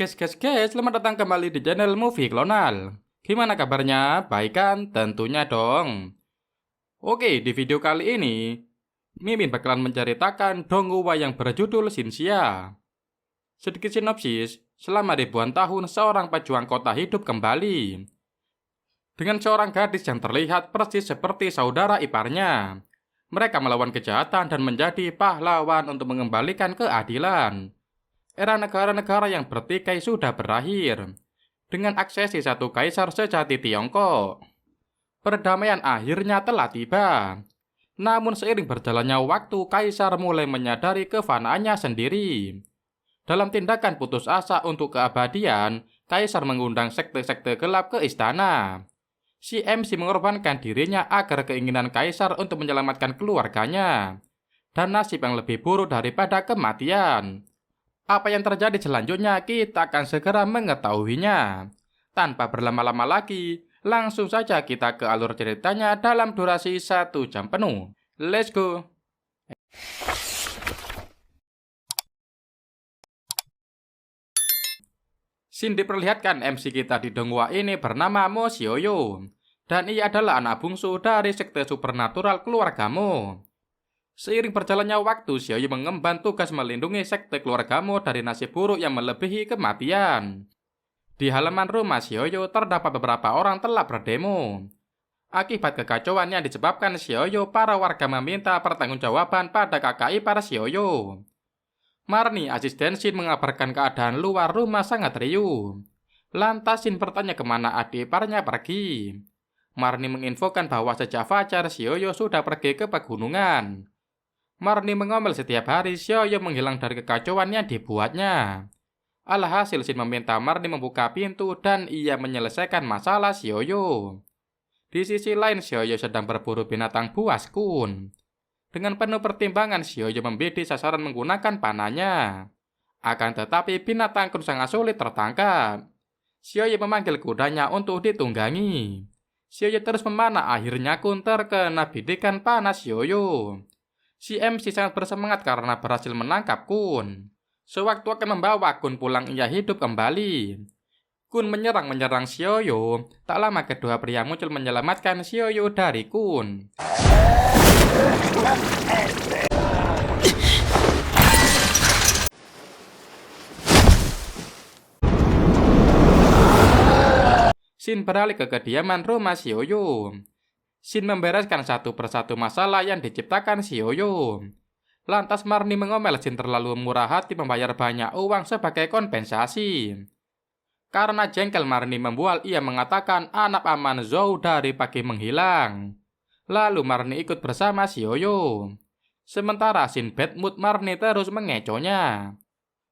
Guys, selamat datang kembali di channel Movie Klonal. Gimana kabarnya? Baik kan? Tentunya dong. Oke, di video kali ini, Mimin bakalan menceritakan dongwuwa yang berjudul Xinxia. Sedikit sinopsis, selama ribuan tahun seorang pejuang kota hidup kembali. Dengan seorang gadis yang terlihat persis seperti saudara iparnya. Mereka melawan kejahatan dan menjadi pahlawan untuk mengembalikan keadilan. Era negara-negara yang bertikai sudah berakhir, dengan aksesi satu kaisar sejati Tiongkok. Perdamaian akhirnya telah tiba. Namun seiring berjalannya waktu, kaisar mulai menyadari kefanaannya sendiri. Dalam tindakan putus asa untuk keabadian, kaisar mengundang sekte-sekte gelap ke istana. Si MC mengorbankan dirinya agar keinginan kaisar untuk menyelamatkan keluarganya. Dan nasib yang lebih buruk daripada kematian. Apa yang terjadi selanjutnya kita akan segera mengetahuinya. Tanpa berlama-lama lagi, langsung saja kita ke alur ceritanya dalam durasi 1 jam penuh. Let's go! Scene diperlihatkan MC kita di dongwuwa ini bernama Mo Xiaoyu. Dan ia adalah anak bungsu dari sekte supernatural keluarga Mo. Seiring berjalannya waktu, Xiaoyu mengemban tugas melindungi sekte keluarga Mo dari nasib buruk yang melebihi kematian. Di halaman rumah Xiaoyu terdapat beberapa orang telah berdemo. Akibat kekacauan yang disebabkan Xiaoyu, para warga meminta pertanggungjawaban pada kakak ipar Xiaoyu. Marni, asisten Xin, mengabarkan keadaan luar rumah sangat riuh. Lantas Xin bertanya kemana adik iparnya pergi. Marni menginfokan bahwa sejak fajar Xiaoyu sudah pergi ke pegunungan. Marni mengomel setiap hari Xiaoyu menghilang dari kekacauan yang dibuatnya. Alhasil Xin meminta Marni membuka pintu dan ia menyelesaikan masalah Xiaoyu. Di sisi lain Xiaoyu sedang berburu binatang buas kun. Dengan penuh pertimbangan Xiaoyu membidik sasaran menggunakan panahnya. Akan tetapi binatang kun sangat sulit tertangkap. Xiaoyu memanggil kudanya untuk ditunggangi. Xiaoyu terus memanah, akhirnya kun terkena bidikan panah Xiaoyu. Si MC sangat bersemangat karena berhasil menangkap kun. Sewaktu akan membawa kun pulang, ia hidup kembali. Kun menyerang Xiaoyu. Tak lama kedua pria muncul menyelamatkan Xiaoyu dari kun. Xin beralih ke kediaman rumah Xiaoyu. Xin membereskan satu persatu masalah yang diciptakan Xiaoyu. Lantas Marni mengomel Xin terlalu murah hati membayar banyak uang sebagai kompensasi. Karena jengkel Marni membual, ia mengatakan anak aman Zhou dari pagi menghilang. Lalu Marni ikut bersama Xiaoyu. Sementara Xin bad mood, Marni terus mengecohnya.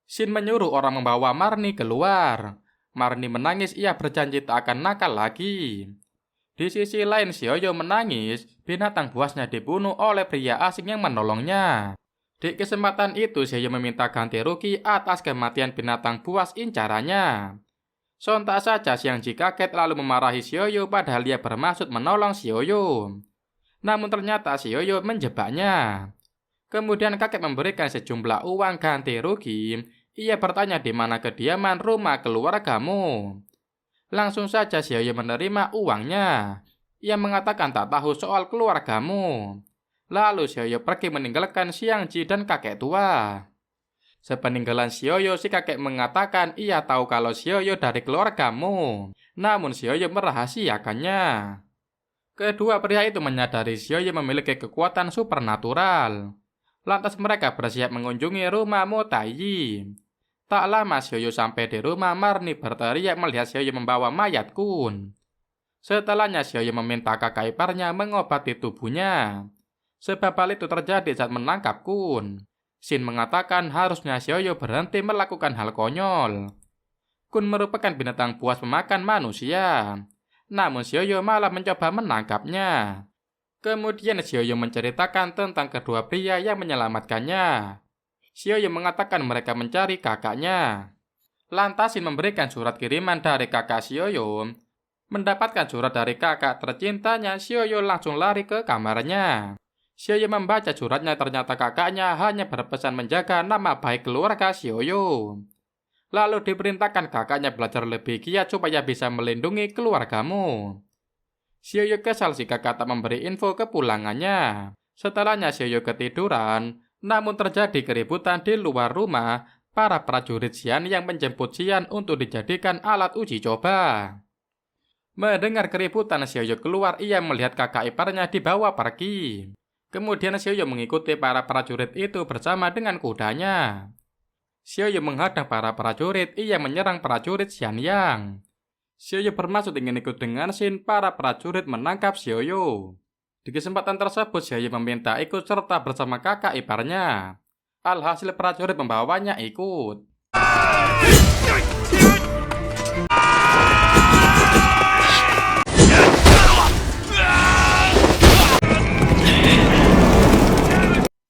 Xin menyuruh orang membawa Marni keluar. Marni menangis, ia berjanji tak akan nakal lagi. Di sisi lain Xiaoyu menangis, binatang buasnya dibunuh oleh pria asing yang menolongnya. Di kesempatan itu Xiaoyu meminta ganti rugi atas kematian binatang buas incarannya. Sontak saja Xiangji kaget lalu memarahi Xiaoyu padahal dia bermaksud menolong Xiaoyu. Namun ternyata Xiaoyu menjebaknya. Kemudian kakek memberikan sejumlah uang ganti rugi. Ia bertanya di mana kediaman rumah keluargamu. Langsung saja Xiaoyu menerima uangnya. Ia mengatakan tak tahu soal keluargamu. Lalu Xiaoyu pergi meninggalkan Xiangji dan kakek tua. Sepeninggalan Xiaoyu, si kakek mengatakan ia tahu kalau Xiaoyu dari keluargamu. Namun Xiaoyu merahasiakannya. Kedua pria itu menyadari Xiaoyu memiliki kekuatan supernatural. Lantas mereka bersiap mengunjungi rumah Mo Taiyi. Tak lama Xiaoyu sampai di rumah, Marni berteriak melihat Xiaoyu membawa mayat kun. Setelahnya Xiaoyu meminta kakak iparnya mengobati tubuhnya. Sebab hal itu terjadi saat menangkap kun. Xin mengatakan harusnya Xiaoyu berhenti melakukan hal konyol. Kun merupakan binatang buas pemakan manusia. Namun Xiaoyu malah mencoba menangkapnya. Kemudian Xiaoyu menceritakan tentang kedua pria yang menyelamatkannya. Xiaoyu mengatakan mereka mencari kakaknya. Lantas Xin memberikan surat kiriman dari kakak Xiaoyu. Mendapatkan surat dari kakak tercintanya, Xiaoyu langsung lari ke kamarnya. Xiaoyu membaca suratnya, ternyata kakaknya hanya berpesan menjaga nama baik keluarga Xiaoyu. Lalu diperintahkan kakaknya belajar lebih giat supaya bisa melindungi keluargamu. Xiaoyu kesal si kakak tak memberi info kepulangannya. Setelahnya Xiaoyu ketiduran, namun terjadi keributan di luar rumah. Para prajurit Xian yang menjemput Xian untuk dijadikan alat uji coba. Mendengar keributan, Xiaoyu keluar. Ia melihat kakak iparnya dibawa pergi. Kemudian Xiaoyu mengikuti para prajurit itu bersama dengan kudanya. Xiaoyu menghadang para prajurit. Ia menyerang prajurit Xianyang. Xiaoyu bermaksud ingin ikut dengan Xin. Para prajurit menangkap Xiaoyu. Di kesempatan tersebut, Xiaoyu meminta ikut serta bersama kakak iparnya. Alhasil prajurit membawanya ikut.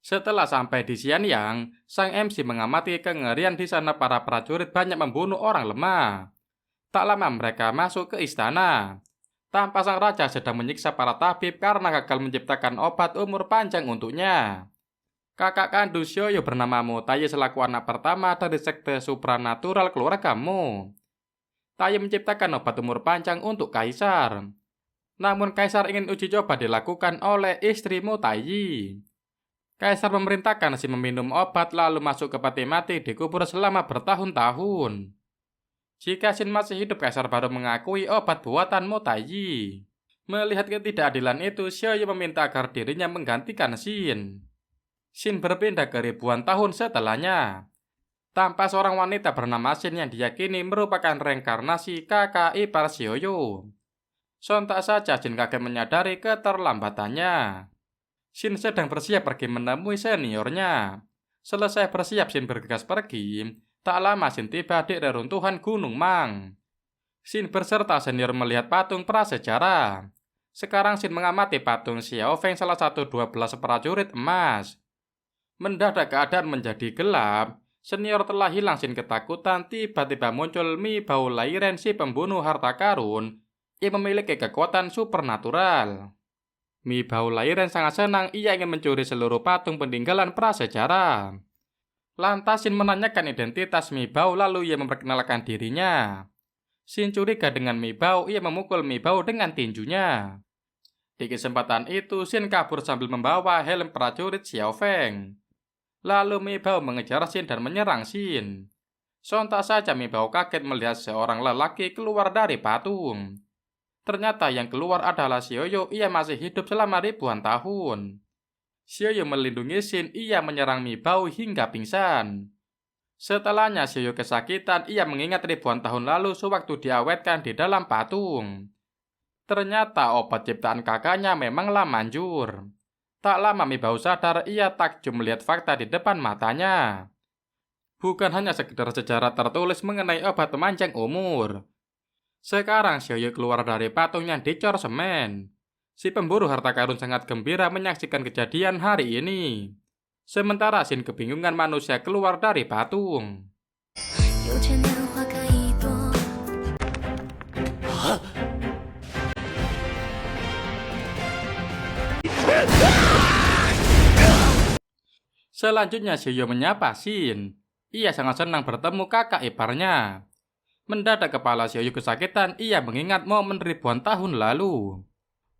Setelah sampai di Xianyang, sang MC mengamati kengerian di sana. Para prajurit banyak membunuh orang lemah. Tak lama mereka masuk ke istana. Tampak sang raja sedang menyiksa para tabib karena gagal menciptakan obat umur panjang untuknya. Kakak kandung Xiaoyu bernama Mo Taiyi selaku anak pertama dari sekte supranatural keluarga Mo. Taiyi menciptakan obat umur panjang untuk kaisar. Namun kaisar ingin uji coba dilakukan oleh istri Mo Taiyi. Kaisar memerintahkan si meminum obat lalu masuk ke peti mati dikubur selama bertahun-tahun. Jika Xin masih hidup, kaisar baru mengakui obat buatan Mo Taiyi. Melihat ketidakadilan itu, Xiaoyu meminta agar dirinya menggantikan Xin. Xin berpindah ke ribuan tahun setelahnya. Tampak seorang wanita bernama Xin yang diyakini merupakan reinkarnasi kakak ipar Xiaoyu. Sontak saja Xin kaget menyadari keterlambatannya. Xin sedang bersiap pergi menemui seniornya. Selesai bersiap, Xin bergegas pergi. Tak lama Xin tiba di reruntuhan Gunung Mang. Xin berserta senior melihat patung prasejarah. Sekarang Xin mengamati patung Xiao Feng, salah satu 12 prajurit emas. Mendadak keadaan menjadi gelap. Senior telah hilang. Xin ketakutan. Tiba-tiba muncul Mi Bao Lairen, si pembunuh harta karun yang memiliki kekuatan supernatural. Mi Bao Lairen sangat senang. Ia ingin mencuri seluruh patung peninggalan prasejarah. Lantas Xin menanyakan identitas Mi Bao, lalu ia memperkenalkan dirinya. Xin curiga dengan Mi Bao. Ia memukul Mi Bao dengan tinjunya. Di kesempatan itu Xin kabur sambil membawa helm prajurit Xiao Feng. Lalu Mi Bao mengejar Xin dan menyerang Xin. Sontak saja Mi Bao kaget melihat seorang lelaki keluar dari patung. Ternyata yang keluar adalah Xiaoyu. Ia masih hidup selama ribuan tahun. Xiaoyu melindungi Xin. Ia menyerang Mi Bao hingga pingsan. Setelahnya Xiaoyu kesakitan. Ia mengingat ribuan tahun lalu sewaktu diawetkan di dalam patung. Ternyata obat ciptaan kakaknya memanglah manjur. Tak lama Mi Bao sadar. Ia takjub melihat fakta di depan matanya. Bukan hanya sekedar sejarah tertulis mengenai obat pemanjang umur. Sekarang Xiaoyu keluar dari patung yang dicor semen. Si pemburu harta karun sangat gembira menyaksikan kejadian hari ini. Sementara Xin kebingungan manusia keluar dari patung. Selanjutnya Xiaoyu menyapa Xin. Ia sangat senang bertemu kakak iparnya. Mendadak kepala Xiaoyu kesakitan. Ia mengingat momen ribuan tahun lalu.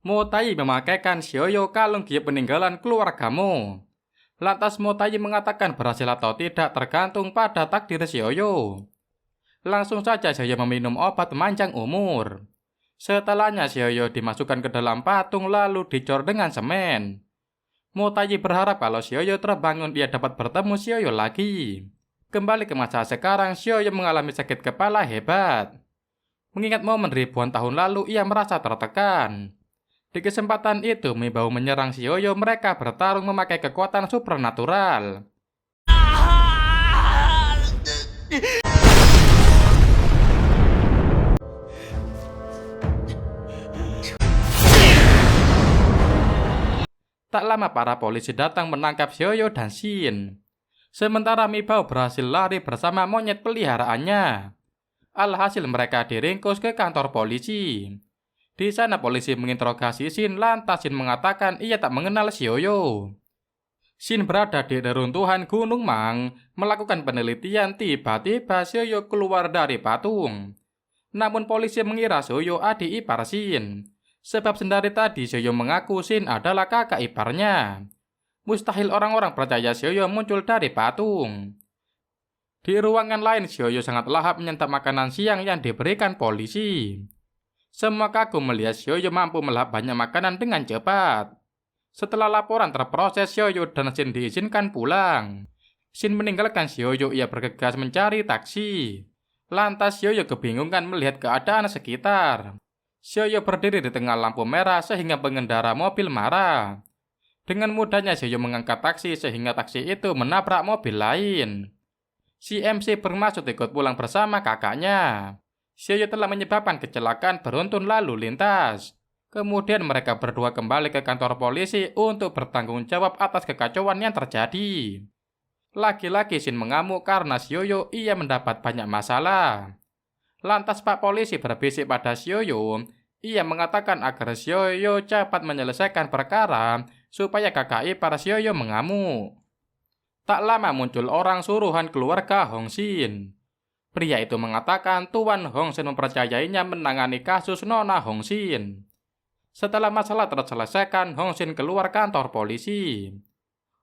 Mo Taiyi memakaikan Xiaoyu kalung giok peninggalan keluarga Mo. Lantas Mo Taiyi mengatakan berhasil atau tidak tergantung pada takdir Xiaoyu. Langsung saja Xiaoyu meminum obat pemanjang umur. Setelahnya Xiaoyu dimasukkan ke dalam patung lalu dicor dengan semen. Mo Taiyi berharap kalau Xiaoyu terbangun ia dapat bertemu Xiaoyu lagi. Kembali ke masa sekarang, Xiaoyu mengalami sakit kepala hebat. Mengingat momen ribuan tahun lalu, ia merasa tertekan. Di kesempatan itu, Mi Bao menyerang Xiaoyu. Mereka bertarung memakai kekuatan supernatural. Tak lama para polisi datang menangkap Xiaoyu dan Xin. Sementara Mi Bao berhasil lari bersama monyet peliharaannya. Alhasil mereka diringkus ke kantor polisi. Di sana polisi menginterogasi Xin, lantas Xin mengatakan ia tak mengenal Xiaoyu. Shin berada di reruntuhan Gunung Mang, melakukan penelitian. Tiba-tiba Xiaoyu keluar dari patung. Namun polisi mengira Xiaoyu adik ipar Shin. Sebab sendari tadi Xiaoyu mengaku Shin adalah kakak iparnya. Mustahil orang-orang percaya Xiaoyu muncul dari patung. Di ruangan lain, Xiaoyu sangat lahap menyantap makanan siang yang diberikan polisi. Semua kagum melihat Xiaoyu mampu melahap banyak makanan dengan cepat. Setelah laporan terproses, Xiaoyu dan Shin diizinkan pulang. Shin meninggalkan Xiaoyu, ia bergegas mencari taksi. Lantas Xiaoyu kebingungan melihat keadaan sekitar. Xiaoyu berdiri di tengah lampu merah sehingga pengendara mobil marah. Dengan mudahnya Xiaoyu mengangkat taksi sehingga taksi itu menabrak mobil lain. Si MC bermaksud ikut pulang bersama kakaknya. Xiaoyu telah menyebabkan kecelakaan beruntun lalu lintas. Kemudian mereka berdua kembali ke kantor polisi untuk bertanggung jawab atas kekacauan yang terjadi. Lagi-lagi Shin mengamuk karena Xiaoyu ia mendapat banyak masalah. Lantas Pak Polisi berbisik pada Xiaoyu. Ia mengatakan agar Xiaoyu cepat menyelesaikan perkara supaya kakak ipar Xiaoyu mengamuk. Tak lama muncul orang suruhan keluarga Hong Shin. Pria itu mengatakan Tuan Hong Shin mempercayainya menangani kasus Nona Hong Shin. Setelah masalah terselesaikan, Hong Shin keluar kantor polisi.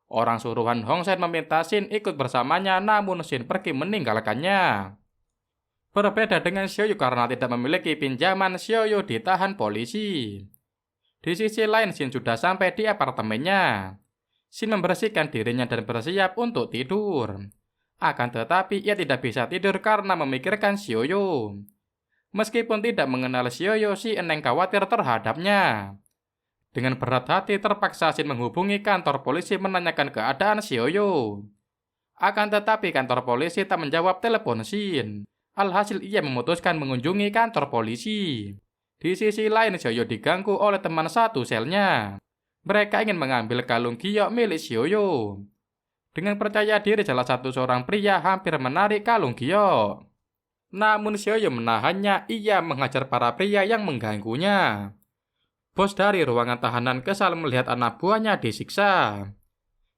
Orang suruhan Hong Shin meminta Shin ikut bersamanya, namun Shin pergi meninggalkannya. Berbeda dengan Xiaoyu karena tidak memiliki pinjaman, Xiaoyu ditahan polisi. Di sisi lain, Shin sudah sampai di apartemennya. Shin membersihkan dirinya dan bersiap untuk tidur. Akan tetapi, ia tidak bisa tidur karena memikirkan Xiaoyu. Meskipun tidak mengenal Xiaoyu, si Eneng khawatir terhadapnya. Dengan berat hati terpaksa Shin menghubungi kantor polisi menanyakan keadaan Xiaoyu. Akan tetapi kantor polisi tak menjawab telepon Shin. Alhasil ia memutuskan mengunjungi kantor polisi. Di sisi lain Xiaoyu diganggu oleh teman satu selnya. Mereka ingin mengambil kalung giok milik Xiaoyu. Dengan percaya diri salah satu seorang pria hampir menarik kalung giok. Namun Xiaoyu menahannya, ia menghajar para pria yang mengganggunya. Bos dari ruangan tahanan kesal melihat anak buahnya disiksa.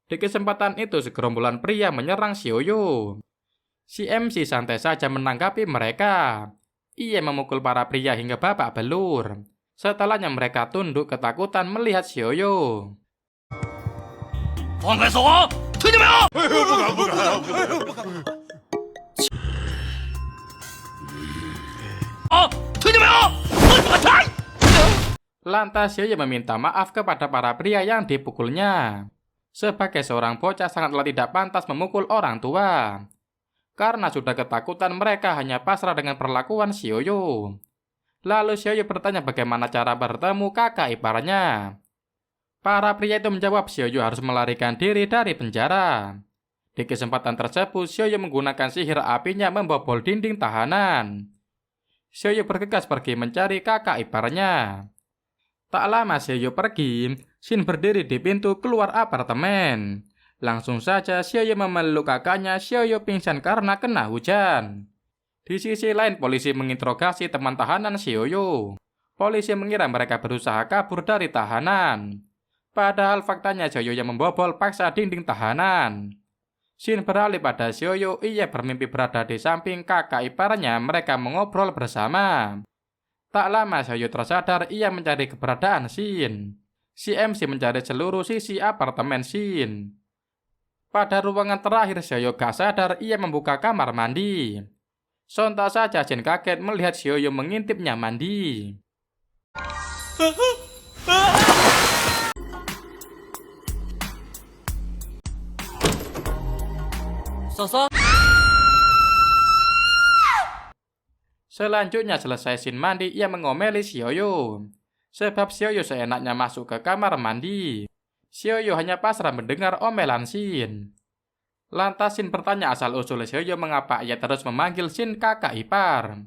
Di kesempatan itu segerombolan pria menyerang Xiaoyu. Si MC santai saja menanggapi mereka. Ia memukul para pria hingga babak belur. Setelahnya mereka tunduk ketakutan melihat Xiaoyu. Lantas Xiaoyu meminta maaf kepada para pria yang dipukulnya. Sebagai seorang bocah sangatlah tidak pantas memukul orang tua. Karena sudah ketakutan mereka hanya pasrah dengan perlakuan Xiaoyu. Lalu Xiaoyu bertanya bagaimana cara bertemu kakak iparnya. Para pria itu menjawab Xiaoyu harus melarikan diri dari penjara. Di kesempatan tersebut Xiaoyu menggunakan sihir apinya membobol dinding tahanan. Xiaoyu bergegas pergi mencari kakak iparnya. Tak lama Xiaoyu pergi, Shin berdiri di pintu keluar apartemen. Langsung saja Xiaoyu memeluk kakaknya. Xiaoyu pingsan karena kena hujan. Di sisi lain polisi menginterogasi teman tahanan Xiaoyu. Polisi mengira mereka berusaha kabur dari tahanan. Padahal faktanya Xiaoyu yang membobol paksa dinding tahanan. Shin beralih pada Xiaoyu, ia bermimpi berada di samping kakak iparnya, mereka mengobrol bersama. Tak lama Xiaoyu tersadar, ia mencari keberadaan Shin. Si MC mencari seluruh sisi apartemen Shin. Pada ruangan terakhir Xiaoyu gak sadar, ia membuka kamar mandi. Sontak saja Shin kaget melihat Xiaoyu mengintipnya mandi. Selanjutnya selesai Shin mandi, ia mengomeli Xiaoyu. Sebab Xiaoyu seenaknya masuk ke kamar mandi. Xiaoyu hanya pasrah mendengar omelan Shin. Lantas Shin bertanya asal-usul Xiaoyu mengapa ia terus memanggil Shin kakak ipar.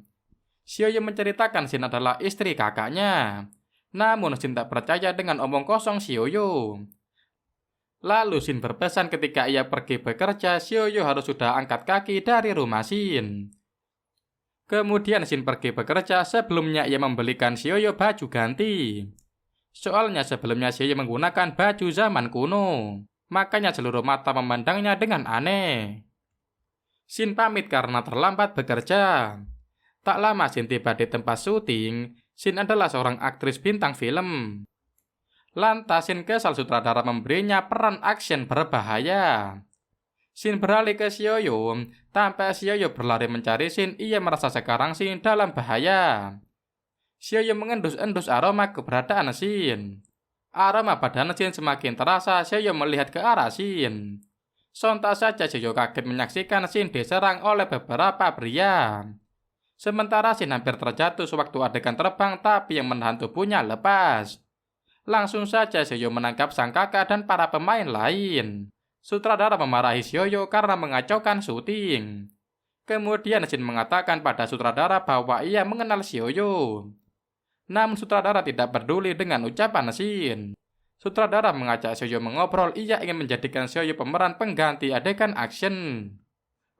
Xiaoyu menceritakan Shin adalah istri kakaknya. Namun Shin tak percaya dengan omong kosong Xiaoyu. Lalu Shin berpesan ketika ia pergi bekerja, Xiaoyu harus sudah angkat kaki dari rumah Shin. Kemudian Shin pergi bekerja, sebelumnya ia membelikan Xiaoyu baju ganti. Soalnya sebelumnya Xiaoyu menggunakan baju zaman kuno. Makanya seluruh mata memandangnya dengan aneh. Shin pamit karena terlambat bekerja. Tak lama Shin tiba di tempat syuting. Shin adalah seorang aktris bintang film. Lantas Shin kesal sutradara memberinya peran action berbahaya. Shin beralih ke Xiaoyu. Tanpa Xiaoyu berlari mencari Shin, ia merasa sekarang Shin dalam bahaya. Xiaoyu mengendus-endus aroma keberadaan Shin. Aroma badan Shin semakin terasa. Xiaoyu melihat ke arah Shin. Sontak saja Xiaoyu kaget menyaksikan Shin diserang oleh beberapa pria. Sementara Shin hampir terjatuh sewaktu adegan terbang, tapi yang menahan tubuhnya lepas. Langsung saja Xiaoyu menangkap sang kakak dan para pemain lain. Sutradara memarahi Xiaoyu karena mengacaukan syuting. Kemudian Shin mengatakan pada sutradara bahwa ia mengenal Xiaoyu. Namun sutradara tidak peduli dengan ucapan Shin. Sutradara mengajak Xiaoyu mengobrol, ia ingin menjadikan Xiaoyu pemeran pengganti adegan action.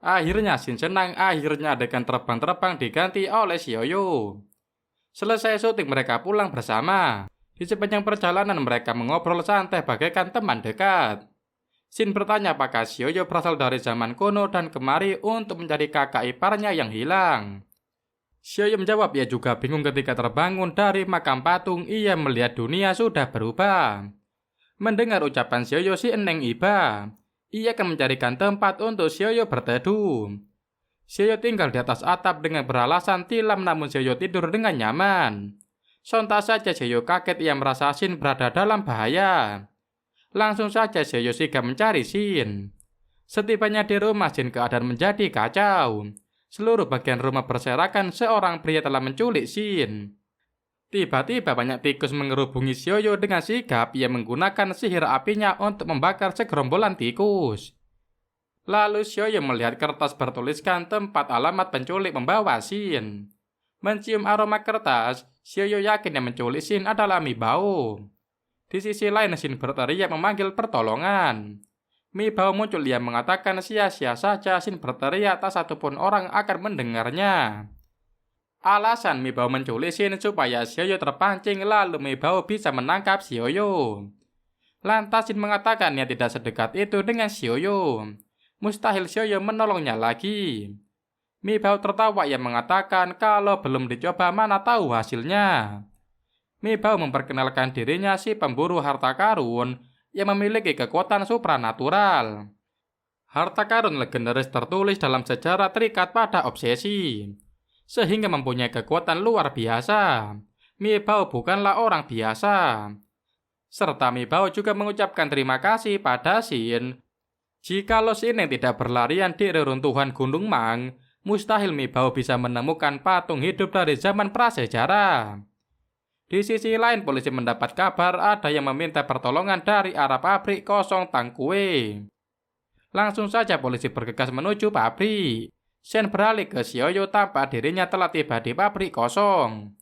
Akhirnya Shin senang, akhirnya adegan terbang-terbang diganti oleh Xiaoyu. Selesai syuting mereka pulang bersama. Di sepanjang perjalanan mereka mengobrol santai bagaikan teman dekat. Shin bertanya apakah Xiaoyu berasal dari zaman kuno dan kemari untuk mencari kakak iparnya yang hilang. Xiaoyu menjawab ia juga bingung ketika terbangun dari makam patung, ia melihat dunia sudah berubah. Mendengar ucapan Xiaoyu, si Eneng iba. Ia akan mencarikan tempat untuk Xiaoyu berteduh. Xiaoyu tinggal di atas atap dengan beralasan tilam, namun Xiaoyu tidur dengan nyaman. Sontak saja Xiaoyu kaget, ia merasa Shin berada dalam bahaya. Langsung saja Xiaoyu sigap mencari Shin. Setibanya di rumah Shin, keadaan menjadi kacau. Seluruh bagian rumah berserakan, seorang pria telah menculik Shin. Tiba-tiba banyak tikus mengerubungi Xiaoyu dengan sigap. Ia menggunakan sihir apinya untuk membakar segerombolan tikus. Lalu Xiaoyu melihat kertas bertuliskan tempat alamat penculik membawa Shin. Mencium aroma kertas, Xiaoyu yakin yang menculik Shin adalah Mi Bao. Di sisi lain Shin berteriak memanggil pertolongan. Mi Bao muncul, ia mengatakan sia-sia saja Shin berteriak, tak satupun orang akan mendengarnya. Alasan Mi Bao menculik Shin supaya Xiaoyu terpancing, lalu Mi Bao bisa menangkap Xiaoyu. Lantas Shin mengatakan ia tidak sedekat itu dengan Xiaoyu. Mustahil Xiaoyu menolongnya lagi. Mi Bao tertawa, ia mengatakan kalau belum dicoba mana tahu hasilnya. Mi Bao memperkenalkan dirinya si pemburu harta karun yang memiliki kekuatan supranatural. Harta karun legendaris tertulis dalam sejarah terikat pada obsesi, sehingga mempunyai kekuatan luar biasa. Mi Bao bukanlah orang biasa. Serta Mi Bao juga mengucapkan terima kasih pada Shin. Jikalau Shin yang tidak berlarian di reruntuhan Gunung Mang, mustahil Mi Bao bisa menemukan patung hidup dari zaman prasejarah. Di sisi lain, polisi mendapat kabar ada yang meminta pertolongan dari arah pabrik kosong Tang Kue. Langsung saja polisi bergegas menuju pabrik. Shen beralih ke Xiaoyu tanpa dirinya telah tiba di pabrik kosong.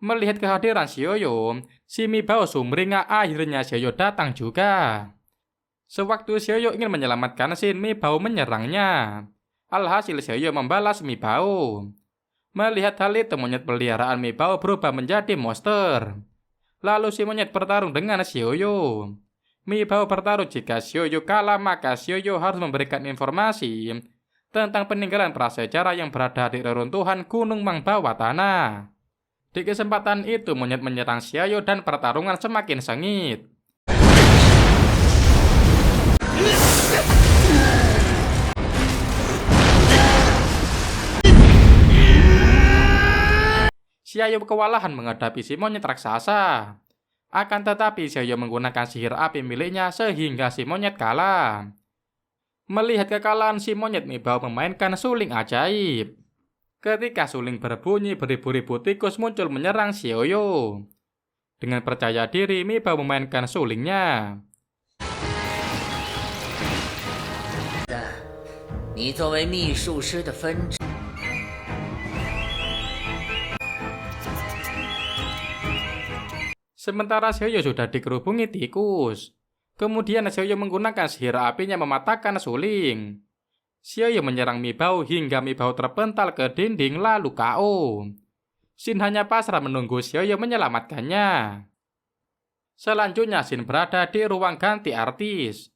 Melihat kehadiran Xiaoyu, si Mi Bao sumringah, akhirnya Xiaoyu datang juga. Sewaktu Xiaoyu ingin menyelamatkan Shin, Mi Bao menyerangnya. Alhasil Xiaoyu membalas Mi Bao. Melihat hal itu, monyet peliharaan Mi Bao berubah menjadi monster. Lalu si monyet bertarung dengan Xiaoyu. Mi Bao bertaruh jika Xiaoyu kalah, maka Xiaoyu harus memberikan informasi tentang peninggalan prasejarah yang berada di reruntuhan Gunung Mang bawah tanah. Di kesempatan itu, monyet menyerang Xiaoyu dan pertarungan semakin sengit. Xiaoyu kewalahan menghadapi si monyet raksasa. Akan tetapi Xiaoyu menggunakan sihir api miliknya sehingga si monyet kalah. Melihat kekalahan si monyet, Mi Bao memainkan suling ajaib. Ketika suling berbunyi, beribu-ribu tikus muncul menyerang Xiaoyu. Dengan percaya diri, Mi Bao memainkan sulingnya. 你作为秘术师的分支。 Sementara Xiaoyu sudah dikerubungi tikus. Kemudian Xiaoyu menggunakan sihir apinya mematahkan suling. Xiaoyu menyerang Mi Bao hingga Mi Bao terpental ke dinding lalu KO. Shin hanya pasrah menunggu Xiaoyu menyelamatkannya. Selanjutnya Shin berada di ruang ganti artis.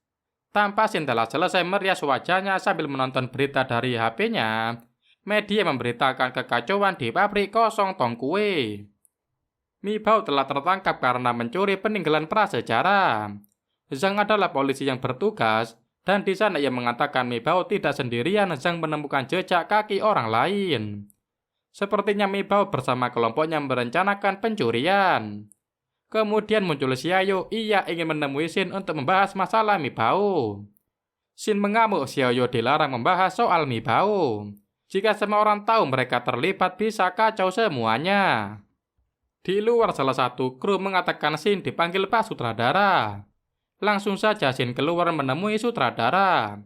Tanpa Shin telah selesai merias wajahnya sambil menonton berita dari HP-nya, media memberitakan kekacauan di pabrik kosong tong kue. Mi Bao telah tertangkap karena mencuri peninggalan prasejarah. Zhang adalah polisi yang bertugas, dan di sana ia mengatakan Mi Bao tidak sendirian. Zhang menemukan jejak kaki orang lain. Sepertinya Mi Bao bersama kelompoknya merencanakan pencurian. Kemudian muncul Xiaoyu, ia ingin menemui Shin untuk membahas masalah Mi Bao. Shin mengamuk Xiaoyu dilarang membahas soal Mi Bao. Jika semua orang tahu mereka terlibat bisa kacau semuanya. Di luar salah satu kru mengatakan Shin dipanggil Pak Sutradara. Langsung saja Shin keluar menemui sutradara.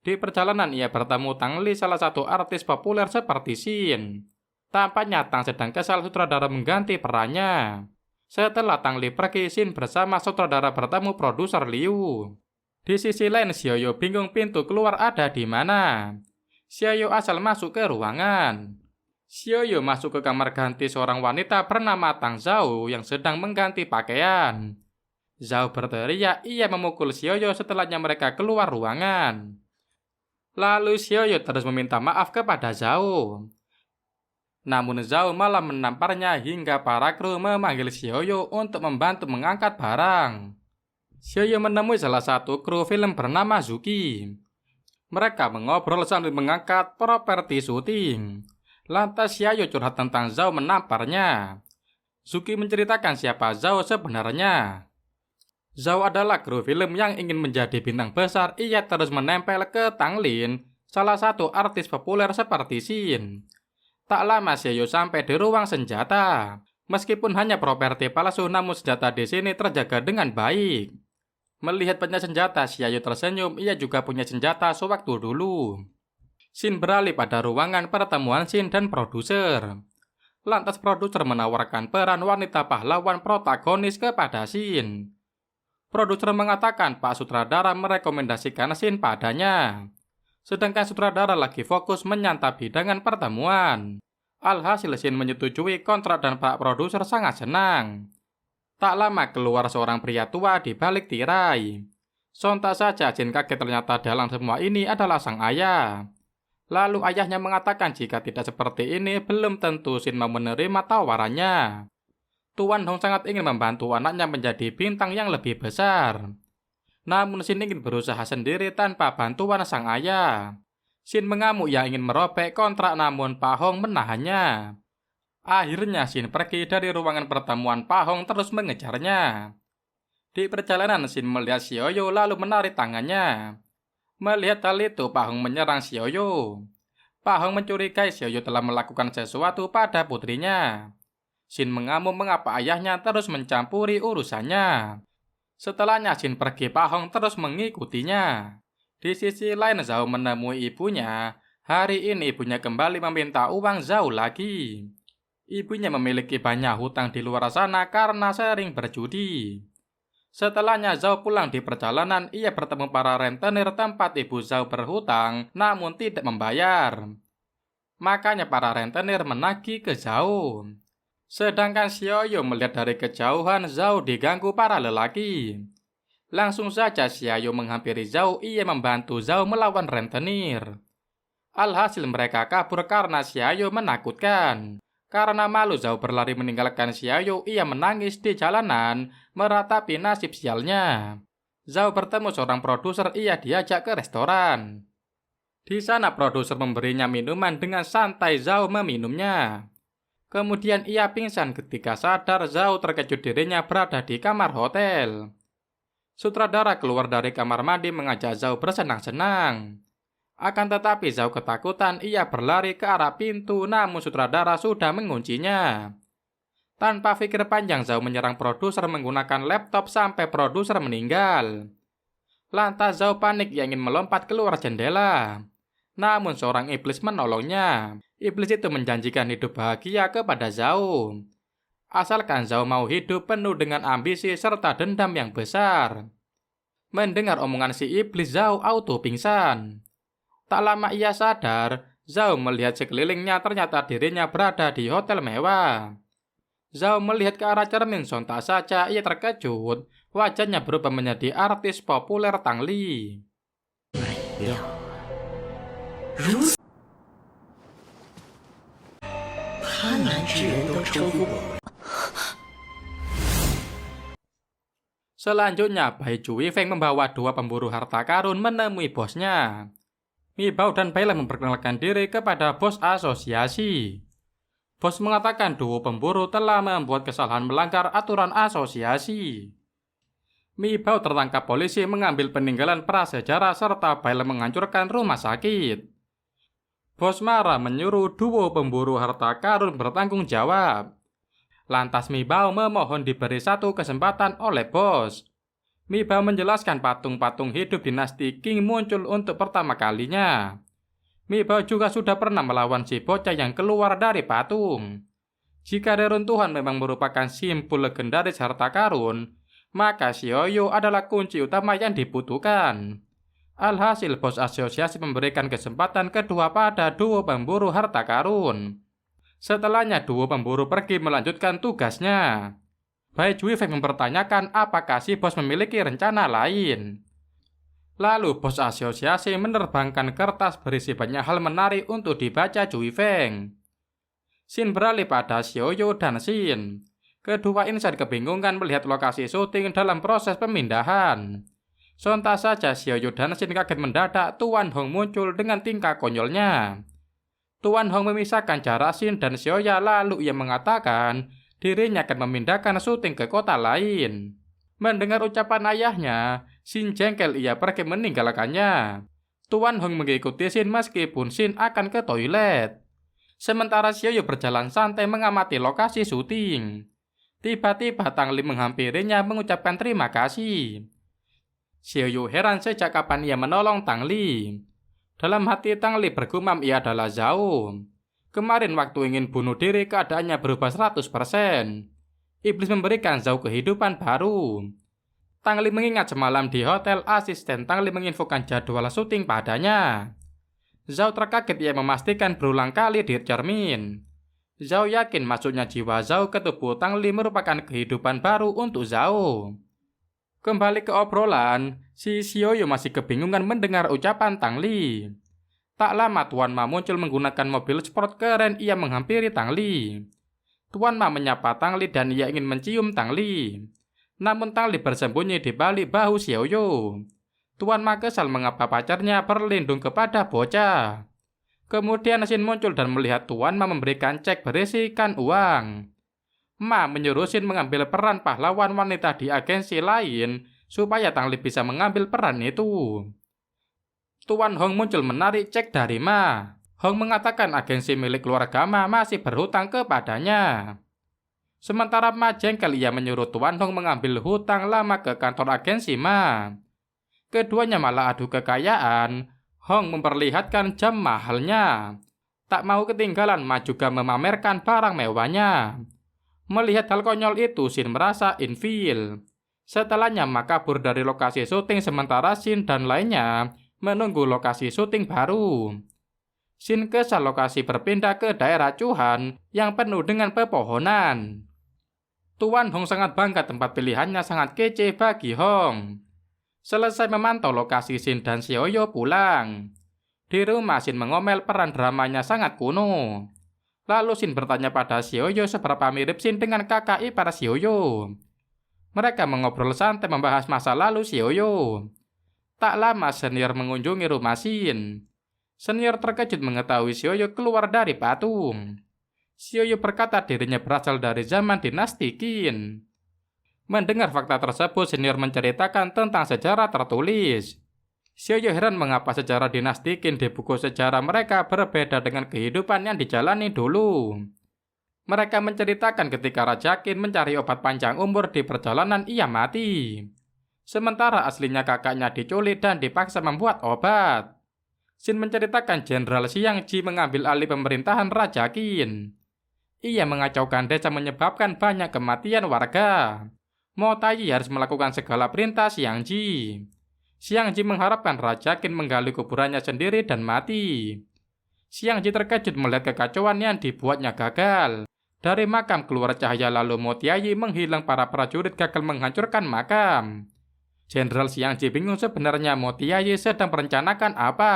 Di perjalanan ia bertemu Tang Li, salah satu artis populer seperti Shin. Tampaknya Tang sedang kesal sutradara mengganti perannya. Setelah Tang Li pergi, Shin bersama sutradara bertemu produser Liu. Di sisi lain, Xiaoyu bingung pintu keluar ada di mana. Xiaoyu asal masuk ke ruangan. Xiaoyu masuk ke kamar ganti seorang wanita bernama Tang Zhao yang sedang mengganti pakaian. Zhao berteriak, ia memukul Xiaoyu setelahnya mereka keluar ruangan. Lalu Xiaoyu terus meminta maaf kepada Zhao. Namun Zhao malah menamparnya hingga para kru memanggil Xiaoyu untuk membantu mengangkat barang. Xiaoyu menemui salah satu kru film bernama Zuki. Mereka mengobrol sambil mengangkat properti syuting. Lantas Xiaoyu curhat tentang Zhao menamparnya. Zuki menceritakan siapa Zhao sebenarnya. Zhao adalah kru film yang ingin menjadi bintang besar. Ia terus menempel ke Tang Lin, salah satu artis populer seperti Shin. Tak lama Xiaoyu sampai di ruang senjata. Meskipun hanya properti palsu, namun senjata di sini terjaga dengan baik. Melihat banyak senjata, Xiaoyu tersenyum. Ia juga punya senjata sewaktu dulu. Shin beralih pada ruangan pertemuan Shin dan produser. Lantas produser menawarkan peran wanita pahlawan protagonis kepada Shin. Produser mengatakan Pak Sutradara merekomendasikan Shin padanya. Sedangkan sutradara lagi fokus menyantap hidangan pertemuan. Alhasil Shin menyetujui kontrak dan Pak produser sangat senang. Tak lama keluar seorang pria tua di balik tirai. Sontak saja Shin kaget, ternyata dalam semua ini adalah sang ayah. Lalu ayahnya mengatakan jika tidak seperti ini belum tentu Shin mau menerima tawarannya. Tuan Hong sangat ingin membantu anaknya menjadi bintang yang lebih besar. Namun Shin ingin berusaha sendiri tanpa bantuan sang ayah. Shin mengamuk, ia ingin merobek kontrak namun Pak Hong menahannya. Akhirnya Shin pergi dari ruangan pertemuan. Pak Hong terus mengejarnya. Di perjalanan Shin melihat Xiaoyu lalu menarik tangannya. Melihat hal itu Pak Hong menyerang Xiaoyu. Pak Hong mencurigai Xiaoyu telah melakukan sesuatu pada putrinya. Shin mengamuk mengapa ayahnya terus mencampuri urusannya. Setelahnya Shin pergi, Pak Hong terus mengikutinya. Di sisi lain Zhao menemui ibunya. Hari ini ibunya kembali meminta uang Zhao lagi. Ibunya memiliki banyak hutang di luar sana karena sering berjudi. Setelahnya Zhao pulang di perjalanan, ia bertemu para rentenir tempat ibu Zhao berhutang namun tidak membayar. Makanya para rentenir menagih ke Zhao. Sedangkan Xiaoyu melihat dari kejauhan Zhao diganggu para lelaki. Langsung saja Xiaoyu menghampiri Zhao, ia membantu Zhao melawan rentenir. Alhasil mereka kabur karena Xiaoyu menakutkan. Karena malu Zhao berlari meninggalkan Xiaoyu, ia menangis di jalanan meratapi nasib sialnya. Zhao bertemu seorang produser, ia diajak ke restoran. Di sana produser memberinya minuman, dengan santai Zhao meminumnya. Kemudian ia pingsan. Ketika sadar, Zhao terkejut dirinya berada di kamar hotel. Sutradara keluar dari kamar mandi mengajak Zhao bersenang-senang. Akan tetapi Zhao ketakutan, ia berlari ke arah pintu namun sutradara sudah menguncinya. Tanpa pikir panjang Zhao menyerang produser menggunakan laptop sampai produser meninggal. Lantas Zhao panik, ia ingin melompat keluar jendela. Namun seorang iblis menolongnya. Iblis itu menjanjikan hidup bahagia kepada Zhao. Asalkan Zhao mau hidup penuh dengan ambisi serta dendam yang besar. Mendengar omongan si iblis, Zhao auto pingsan. Tak lama ia sadar, Zhao melihat sekelilingnya, ternyata dirinya berada di hotel mewah. Zhao melihat ke arah cermin, sontak saja ia terkejut. Wajahnya berubah menjadi artis populer Tang Li. 贪婪之人都称呼我。 Selanjutnya, Bai Jui Feng membawa dua pemburu harta karun menemui bosnya. Mi Bao dan Bai Lai memperkenalkan diri kepada bos asosiasi. Bos mengatakan duo pemburu telah membuat kesalahan melanggar aturan asosiasi. Mi Bao tertangkap polisi mengambil peninggalan prasejarah serta Bai Lai menghancurkan rumah sakit. Bos marah menyuruh duo pemburu harta karun bertanggung jawab. Lantas Mi Bao memohon diberi satu kesempatan oleh bos. Mi Bao menjelaskan patung-patung hidup dinasti Qing muncul untuk pertama kalinya. Mi Bao juga sudah pernah melawan si bocah yang keluar dari patung. Jika reruntuhan memang merupakan simpul legendaris harta karun, maka Xiaoyu adalah kunci utama yang dibutuhkan. Alhasil bos asosiasi memberikan kesempatan kedua pada duo pemburu harta karun. Setelahnya duo pemburu pergi melanjutkan tugasnya. Bai Jui Feng mempertanyakan apakah si bos memiliki rencana lain. Lalu bos asosiasi menerbangkan kertas berisi banyak hal menarik untuk dibaca Jui Feng. Xin beralih pada Xiaoyu dan Xin. Kedua insan kebingungan melihat lokasi syuting dalam proses pemindahan. Sontak saja Xiaoyu dan Xin kaget mendadak Tuan Hong muncul dengan tingkah konyolnya. Tuan Hong memisahkan jarak Xin dan Xiaoya lalu ia mengatakan dirinya akan memindahkan syuting ke kota lain. Mendengar ucapan ayahnya, Xin jengkel ia pergi meninggalkannya. Tuan Hong mengikuti Xin meskipun Xin akan ke toilet. Sementara Xiaoyu berjalan santai mengamati lokasi syuting. Tiba-tiba Tang Li menghampirinya mengucapkan terima kasih. Xiaoyu heran sejak kapan ia menolong Tang Li. Dalam hati Tang Li bergumam ia adalah Zhao. Kemarin waktu ingin bunuh diri keadaannya berubah 100%. Iblis memberikan Zhao kehidupan baru. Tang Li mengingat semalam di hotel asisten Tang Li menginfokan jadwal syuting padanya. Zhao terkaget ia memastikan berulang kali di cermin. Zhao yakin masuknya jiwa Zhao ke tubuh Tang Li merupakan kehidupan baru untuk Zhao. Kembali ke obrolan, si Xiaoyu masih kebingungan mendengar ucapan Tang Li. Tak lama Tuan Ma muncul menggunakan mobil sport keren, ia menghampiri Tang Li. Tuan Ma menyapa Tang Li dan ia ingin mencium Tang Li. Namun Tang Li bersembunyi di balik bahu Xiaoyu. Tuan Ma kesal mengapa pacarnya berlindung kepada bocah. Kemudian Xin muncul dan melihat Tuan Ma memberikan cek berisikan uang. Ma menyuruh Xin mengambil peran pahlawan wanita di agensi lain supaya Tang Li bisa mengambil peran itu. Tuan Hong muncul menarik cek dari Ma. Hong mengatakan agensi milik keluarga Ma masih berhutang kepadanya. Sementara Ma jengkel ia menyuruh Tuan Hong mengambil hutang lama ke kantor agensi Ma. Keduanya malah adu kekayaan. Hong memperlihatkan jam mahalnya. Tak mau ketinggalan Ma juga memamerkan barang mewahnya. Melihat hal konyol itu, Xin merasa ilfil. Setelahnya Ma kabur dari lokasi syuting sementara Xin dan lainnya menunggu lokasi syuting baru. Xin kesal lokasi berpindah ke daerah Chuhan yang penuh dengan pepohonan. Tuan Hong sangat bangga tempat pilihannya sangat kece bagi Hong. Selesai memantau lokasi Xin dan Xiaoyu pulang. Di rumah Xin mengomel peran dramanya sangat kuno. Lalu Xin bertanya pada Xiaoyu seberapa mirip Xin dengan kakak ipar Xiaoyu. Mereka mengobrol santai membahas masa lalu Xiaoyu. Tak lama senior mengunjungi rumah Xin. Senior terkejut mengetahui Xiaoyu keluar dari patung. Xiaoyu berkata dirinya berasal dari zaman dinasti Qin. Mendengar fakta tersebut, senior menceritakan tentang sejarah tertulis. Xiaoyu heran mengapa sejarah dinasti Qin di buku sejarah mereka berbeda dengan kehidupan yang dijalani dulu. Mereka menceritakan ketika Raja Qin mencari obat panjang umur di perjalanan ia mati. Sementara aslinya kakaknya diculik dan dipaksa membuat obat. Xin menceritakan Jenderal Xiang Ji mengambil alih pemerintahan Raja Qin. Ia mengacaukan desa menyebabkan banyak kematian warga. Mo Taiyi harus melakukan segala perintah Xiang Ji. Xiang Ji mengharapkan Raja Qin menggali kuburannya sendiri dan mati. Xiang Ji terkejut melihat kekacauan yang dibuatnya gagal. Dari makam keluar cahaya lalu Mo Tianyi menghilang. Para prajurit gagal menghancurkan makam. Jenderal Xiang Ji bingung sebenarnya Mo Tianyi sedang merencanakan apa.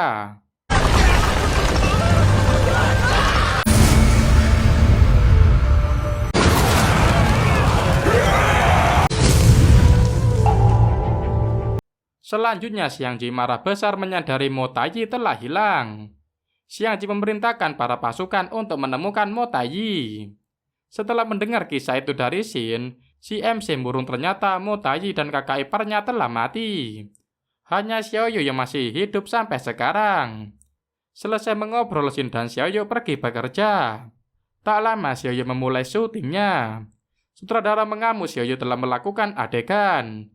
Selanjutnya Xiang Ji marah besar menyadari Mo Tianyi telah hilang. Xiang Ji memerintahkan para pasukan untuk menemukan Mo Tianyi. Setelah mendengar kisah itu dari Xin, si MC murung ternyata Mo Tianyi dan kakak iparnya telah mati. Hanya Xiaoyu yang masih hidup sampai sekarang. Selesai mengobrol, Xin dan Xiaoyu pergi bekerja. Tak lama Xiaoyu memulai syutingnya. Sutradara mengamuk Xiaoyu telah melakukan adegan.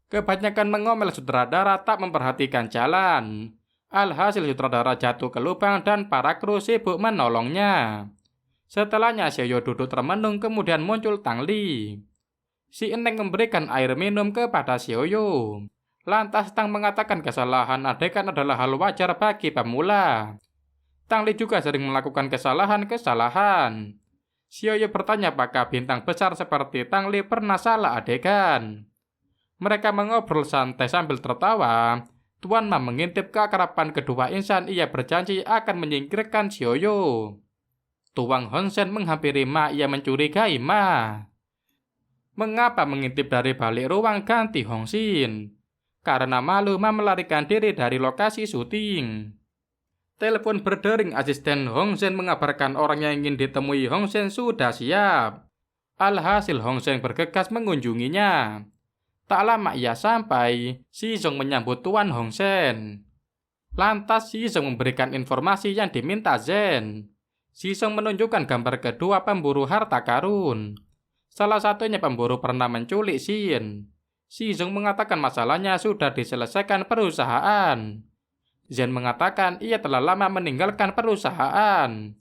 Kebanyakan mengomel sutradara tak memperhatikan jalan. Alhasil sutradara jatuh ke lubang dan para kru sibuk menolongnya. Setelahnya Xiaoyu duduk termenung, kemudian muncul Tang Li. Si Eneng memberikan air minum kepada Xiaoyu. Lantas Tang mengatakan kesalahan adegan adalah hal wajar bagi pemula. Tang Li juga sering melakukan kesalahan. Xiaoyu bertanya apakah bintang besar seperti Tang Li pernah salah adegan. Mereka mengobrol santai sambil tertawa. Tuan Ma mengintip keakraban kedua insan. Ia berjanji akan menyingkirkan Xiaoyu. Tuan Honsen menghampiri Ma. Ia mencurigai Ma. Mengapa mengintip dari balik ruang ganti Hong Xin? Karena malu, Ma melarikan diri dari lokasi syuting. Telepon berdering. Asisten Hong Sen mengabarkan orang yang ingin ditemui Hong Sen sudah siap. Alhasil Hong Sen bergegas mengunjunginya. Tak lama ia sampai, Si Zong menyambut Tuan Hong Sen. Lantas Si Zong memberikan informasi yang diminta Zen. Si Zong menunjukkan gambar kedua pemburu harta karun. Salah satunya pemburu pernah menculik Xin. Si Zong mengatakan masalahnya sudah diselesaikan perusahaan. Zen mengatakan ia telah lama meninggalkan perusahaan.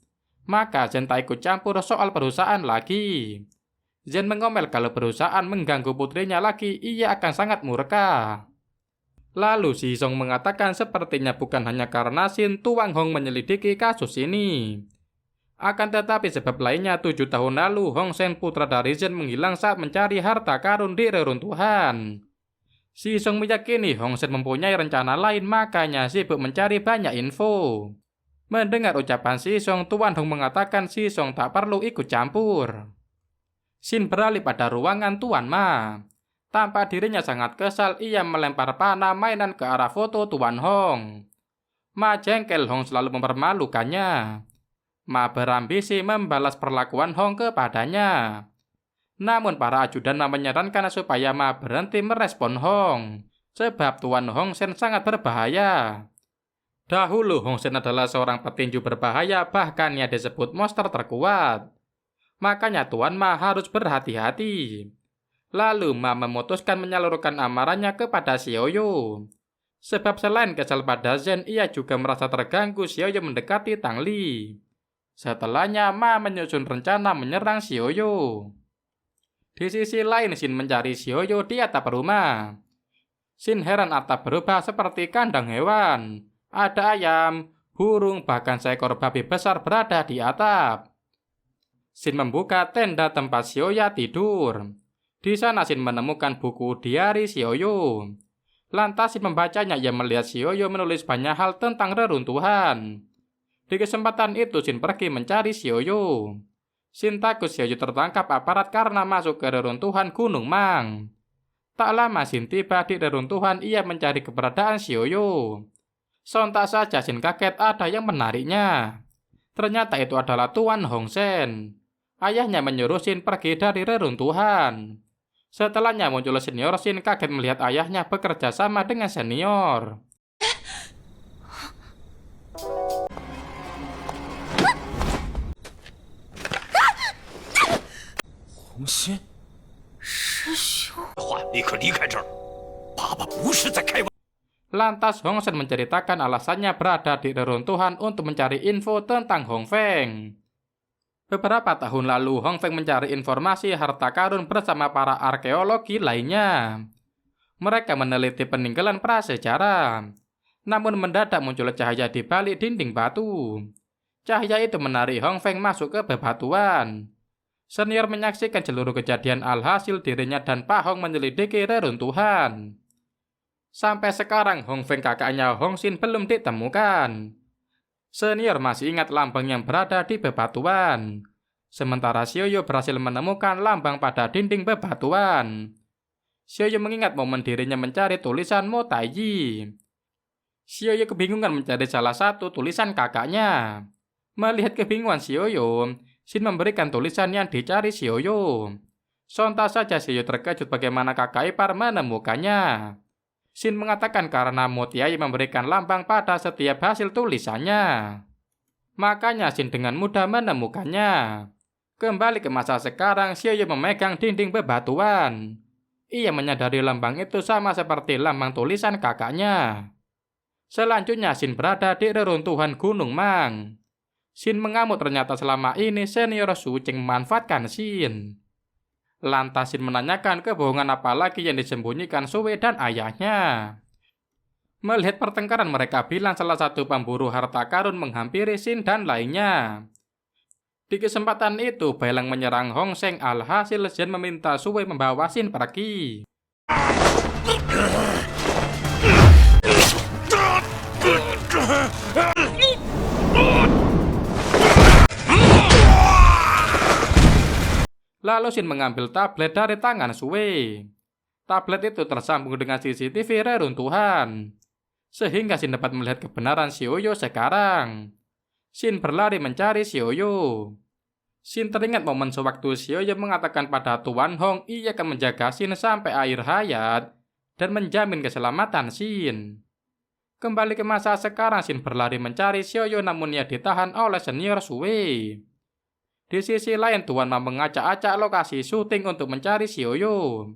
Maka Zen tak ikut campur soal perusahaan lagi. Zen mengomel kalau perusahaan mengganggu putrinya lagi, ia akan sangat murka. Lalu Si Zong mengatakan sepertinya bukan hanya karena Xin Tuan Hong menyelidiki kasus ini. Akan tetapi sebab lainnya 7 tahun lalu Hong Sen putra dari Zen menghilang saat mencari harta karun di reruntuhan. Si Zong meyakini Hong Sen mempunyai rencana lain, makanya sibuk mencari banyak info. Mendengar ucapan Si Zong, Tuan Hong mengatakan Si Zong tak perlu ikut campur. Xin beralih pada ruangan Tuan Ma. Tampak dirinya sangat kesal, ia melempar panah mainan ke arah foto Tuan Hong. Ma jengkel Hong selalu mempermalukannya. Ma berambisi membalas perlakuan Hong kepadanya. Namun para ajudan Ma menyarankan supaya Ma berhenti merespon Hong, sebab Tuan Hong Sen sangat berbahaya. Dahulu Hong Sen adalah seorang petinju berbahaya, bahkan ia disebut monster terkuat. Makanya Tuan Ma harus berhati-hati. Lalu Ma memutuskan menyalurkan amarahnya kepada Xiaoyu. Sebab selain kesal pada Zen, ia juga merasa terganggu Xiaoyu mendekati Tang Li. Setelahnya Ma menyusun rencana menyerang Xiaoyu. Di sisi lain Xin mencari Xiaoyu di atap rumah. Xin heran atap berubah seperti kandang hewan. Ada ayam, burung, bahkan seekor babi besar berada di atap. Xin membuka tenda tempat Xiaoyu tidur. Di sana Xin menemukan buku diari Xiaoyu. Lantas Xin membacanya, ia melihat Xiaoyu menulis banyak hal tentang reruntuhan. Di kesempatan itu Xin pergi mencari Xiaoyu. Xin takut Xiaoyu tertangkap aparat karena masuk ke reruntuhan Gunung Mang. Tak lama Xin tiba di reruntuhan, ia mencari keberadaan Xiaoyu. Sontak saja Xin kaget ada yang menariknya. Ternyata itu adalah Tuan Hong Sen. Ayahnya menyuruh Xin pergi dari reruntuhan. Setelahnya muncul senior Xin kaget melihat ayahnya bekerja sama dengan senior. Hong Xin，师兄，话立刻离开这儿，爸爸不是在开玩。 Lantas Hong Sen menceritakan alasannya berada di reruntuhan untuk mencari info tentang Hong Feng. Beberapa tahun lalu, Hong Feng mencari informasi harta karun bersama para arkeologi lainnya. Mereka meneliti peninggalan prasejarah. Namun mendadak muncul cahaya di balik dinding batu. Cahaya itu menarik Hong Feng masuk ke bebatuan. Senior menyaksikan seluruh kejadian, alhasil dirinya dan Pak Hong menyelidiki reruntuhan. Sampai sekarang Hong Feng, kakaknya Hong Xin, belum ditemukan. Senior masih ingat lambang yang berada di bebatuan. Sementara Xiaoyu berhasil menemukan lambang pada dinding bebatuan. Xiaoyu mengingat momen dirinya mencari tulisan Mo Taiyi. Xiaoyu kebingungan mencari salah satu tulisan kakaknya. Melihat kebingungan Xiaoyu, Xin memberikan tulisan yang dicari Xiaoyu. Sontak saja Xiaoyu terkejut bagaimana kakak ipar menemukannya. Xin mengatakan karena Mo Tiayi memberikan lambang pada setiap hasil tulisannya. Makanya Xin dengan mudah menemukannya. Kembali ke masa sekarang, Xiaoyu memegang dinding bebatuan. Ia menyadari lambang itu sama seperti lambang tulisan kakaknya. Selanjutnya Xin berada di reruntuhan Gunung Mang. Xin mengamuk, ternyata selama ini senior Su Cheng memanfaatkan Xin. Lantas Xin menanyakan kebohongan apa lagi yang disembunyikan Sue dan ayahnya. Melihat pertengkaran, mereka bilang salah satu pemburu harta karun menghampiri Xin dan lainnya. Di kesempatan itu, Bailang menyerang Hong Sheng, alhasil Xin meminta Sue membawa Xin pergi. Lalu Xin mengambil tablet dari tangan Sue. Tablet itu tersambung dengan CCTV reruntuhan, sehingga Xin dapat melihat kebenaran Xiaoyu sekarang. Xin berlari mencari Xiaoyu. Xin teringat momen sewaktu Xiaoyu mengatakan pada Tuan Hong ia akan menjaga Xin sampai akhir hayat dan menjamin keselamatan Xin. Kembali ke masa sekarang, Xin berlari mencari Xiaoyu namun ia ditahan oleh senior Sue. Di sisi lain, Tuan Ma mengacak-acak lokasi syuting untuk mencari Xiaoyu.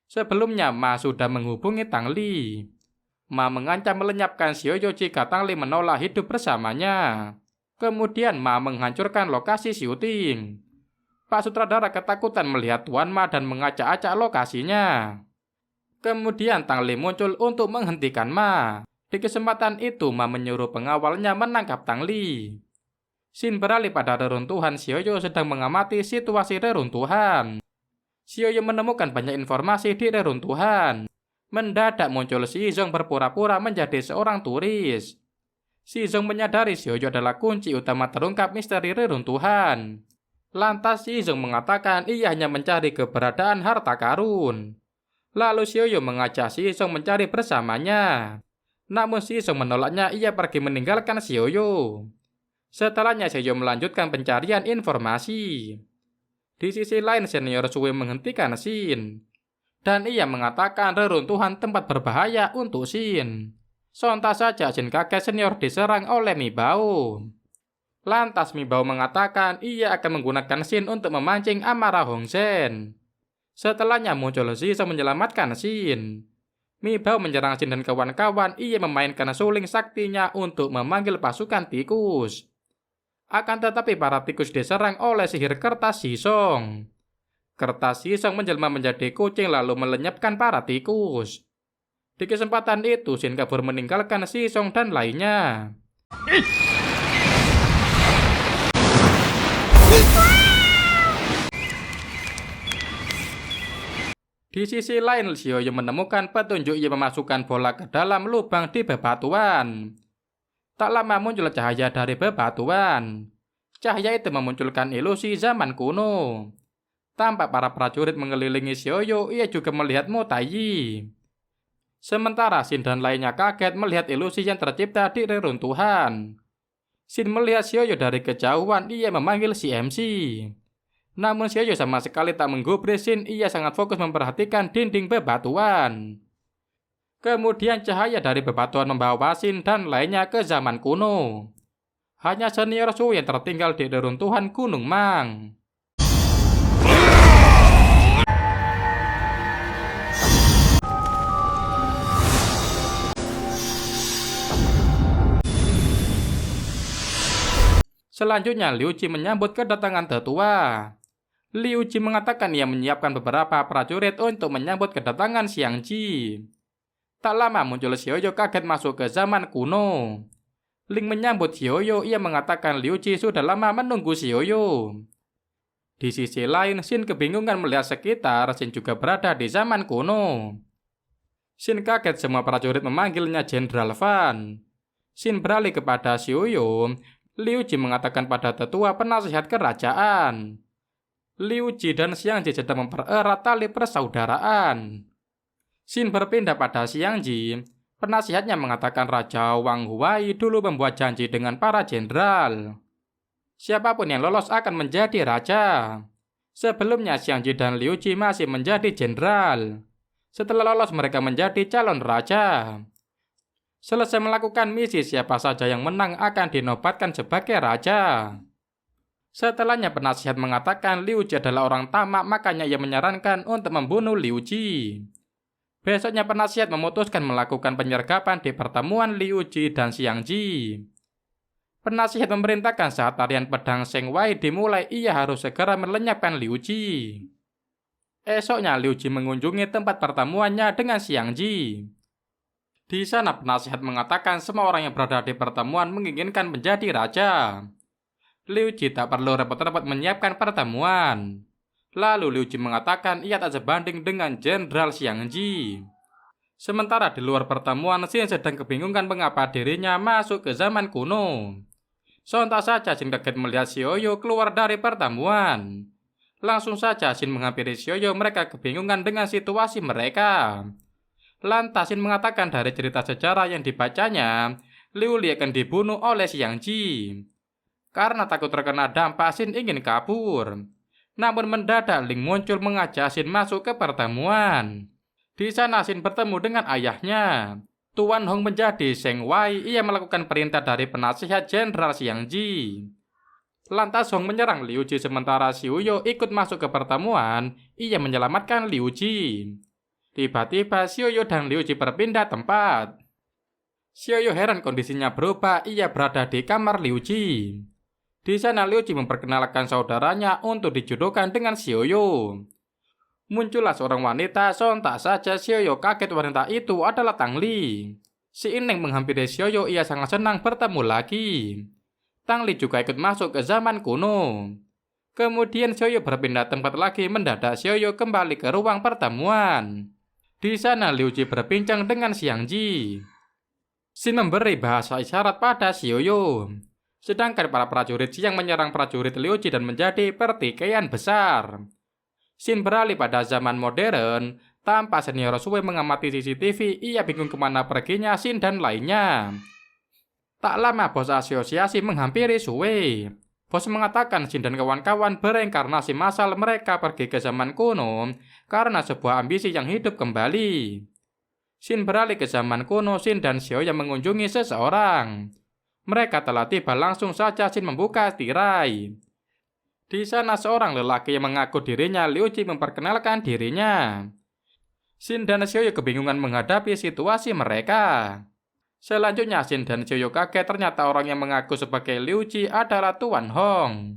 Sebelumnya, Ma sudah menghubungi Tang Li. Ma mengancam melenyapkan Xiaoyu jika Tang Li menolak hidup bersamanya. Kemudian Ma menghancurkan lokasi syuting. Pak sutradara ketakutan melihat Tuan Ma dan mengacak-acak lokasinya. Kemudian Tang Li muncul untuk menghentikan Ma. Di kesempatan itu, Ma menyuruh pengawalnya menangkap Tang Li. Xin beralih pada reruntuhan. Xiaoyu sedang mengamati situasi reruntuhan. Xiaoyu menemukan banyak informasi di reruntuhan. Mendadak muncul Shizong berpura-pura menjadi seorang turis. Shizong menyadari Xiaoyu adalah kunci utama terungkap misteri reruntuhan. Lantas Shizong mengatakan ia hanya mencari keberadaan harta karun. Lalu Xiaoyu mengajak Shizong mencari bersamanya. Namun Shizong menolaknya, ia pergi meninggalkan Xiaoyu. Setelahnya Xiaoyu melanjutkan pencarian informasi. Di sisi lain, senior Sue menghentikan Xin. Dan ia mengatakan reruntuhan tempat berbahaya untuk Xin. Sontak saja Xin kaget senior diserang oleh Mi Bao. Lantas Mi Bao mengatakan ia akan menggunakan Xin untuk memancing amarah Hong Zhen. Setelahnya muncul Shizong menyelamatkan Xin. Mi Bao menyerang Xin dan kawan-kawan. Ia memainkan suling saktinya untuk memanggil pasukan tikus. Akan tetapi para tikus diserang oleh sihir kertas Shizong. Kertas Shizong menjelma menjadi kucing lalu melenyapkan para tikus. Di kesempatan itu Xin kabur meninggalkan Shizong dan lainnya. Di sisi lain, Xiaoyu menemukan petunjuk. Ia memasukkan bola ke dalam lubang di bebatuan. Tak lama muncul cahaya dari bebatuan. Cahaya itu memunculkan ilusi zaman kuno. Tampak para prajurit mengelilingi Xiaoyu. Ia juga melihat Mo Taiyi. Sementara Xin dan lainnya kaget melihat ilusi yang tercipta di reruntuhan. Xin melihat Xiaoyu dari kejauhan. Ia memanggil CMC. Namun Xiaoyu sama sekali tak menggubris Xin. Ia sangat fokus memperhatikan dinding bebatuan. Kemudian cahaya dari bebatuan membawa Xin dan lainnya ke zaman kuno. Hanya senior Su yang tertinggal di reruntuhan Gunung Mang. Selanjutnya, Liu Ji menyambut kedatangan tetua. Liu Ji mengatakan ia menyiapkan beberapa prajurit untuk menyambut kedatangan Xiang Ji. Tak lama muncul Xiaoyu kaget masuk ke zaman kuno. Ling menyambut Xiaoyu. Ia mengatakan Liu Ji sudah lama menunggu Xiaoyu. Di sisi lain, Shin kebingungan melihat sekitar. Shin juga berada di zaman kuno. Shin kaget semua prajurit memanggilnya Jenderal Fan. Shin beralih kepada Xiuyu. Liu Ji mengatakan pada tetua penasihat kerajaan. Liu Ji dan Xiang Ji sedang mempererat tali persaudaraan. Shin berpindah pada Xiang Ji. Penasihatnya mengatakan Raja Wang Huai dulu membuat janji dengan para jenderal. Siapapun yang lolos akan menjadi raja. Sebelumnya Xiang Ji dan Liu Ji masih menjadi jenderal. Setelah lolos mereka menjadi calon raja. Selesai melakukan misi, siapa saja yang menang akan dinobatkan sebagai raja. Setelahnya penasihat mengatakan Liu Ji adalah orang tamak, makanya ia menyarankan untuk membunuh Liu Ji. Besoknya penasihat memutuskan melakukan penyergapan di pertemuan Liu Ji dan Xiang Ji. Penasihat memerintahkan saat tarian pedang Seng Wai dimulai, ia harus segera melenyapkan Liu Ji. Esoknya Liu Ji mengunjungi tempat pertemuannya dengan Xiang Ji. Di sana penasihat mengatakan semua orang yang berada di pertemuan menginginkan menjadi raja. Liu Ji tak perlu repot-repot menyiapkan pertemuan. Lalu Liu Ji mengatakan ia tak sebanding dengan Jenderal Xiang Ji. Sementara di luar pertemuan, Shin sedang kebingungan mengapa dirinya masuk ke zaman kuno. Sontak saja Shin kaget melihat Xiuyu keluar dari pertemuan. Langsung saja Shin menghampiri Xiuyu, mereka kebingungan dengan situasi mereka. Lantas Shin mengatakan dari cerita sejarah yang dibacanya, Liu Li akan dibunuh oleh Xiang Ji. Karena takut terkena dampak, Shin ingin kabur. Namun mendadak Ling muncul mengajak Shin masuk ke pertemuan. Di sana Shin bertemu dengan ayahnya. Tuan Hong menjadi Seng Wai, ia melakukan perintah dari penasihat Jenderal Xiang Ji. Lantas Hong menyerang Liu Ji sementara Xiuyu ikut masuk ke pertemuan, ia menyelamatkan Liu Ji. Tiba-tiba Xiuyu dan Liu Ji berpindah tempat. Xiuyu heran kondisinya berubah, ia berada di kamar Liu Ji. Di sana Liu Ji memperkenalkan saudaranya untuk dijodohkan dengan Xiuyu. Muncullah seorang wanita, sontak saja Xiuyu kaget wanita itu adalah Tang Li. Si Ineng menghampiri Xiuyu, ia sangat senang bertemu lagi. Tang Li juga ikut masuk ke zaman kuno. Kemudian Xiuyu berpindah tempat lagi, mendadak Xiuyu kembali ke ruang pertemuan. Di sana Liu Ji berbincang dengan Xiang Ji. Shin memberi bahasa isyarat pada Xiuyu. Sedangkan para prajurit Xiang menyerang prajurit Liu Ji dan menjadi pertikaian besar. Shin beralih pada zaman modern. Tanpa senior Sui mengamati CCTV, ia bingung kemana perginya Shin dan lainnya. Tak lama bos asosiasi menghampiri Sui. Bos mengatakan Shin dan kawan-kawan bereinkarnasi massal, mereka pergi ke zaman kuno karena sebuah ambisi yang hidup kembali. Shin beralih ke zaman kuno, Shin dan Xiuyu mengunjungi seseorang. Mereka telah tiba, langsung saja Shin membuka tirai. Di sana seorang lelaki yang mengaku dirinya Liu Ji memperkenalkan dirinya. Shin dan Xiuyu kebingungan menghadapi situasi mereka. Selanjutnya Shin dan Xiuyu kaget, ternyata orang yang mengaku sebagai Liu Ji adalah Tuan Hong.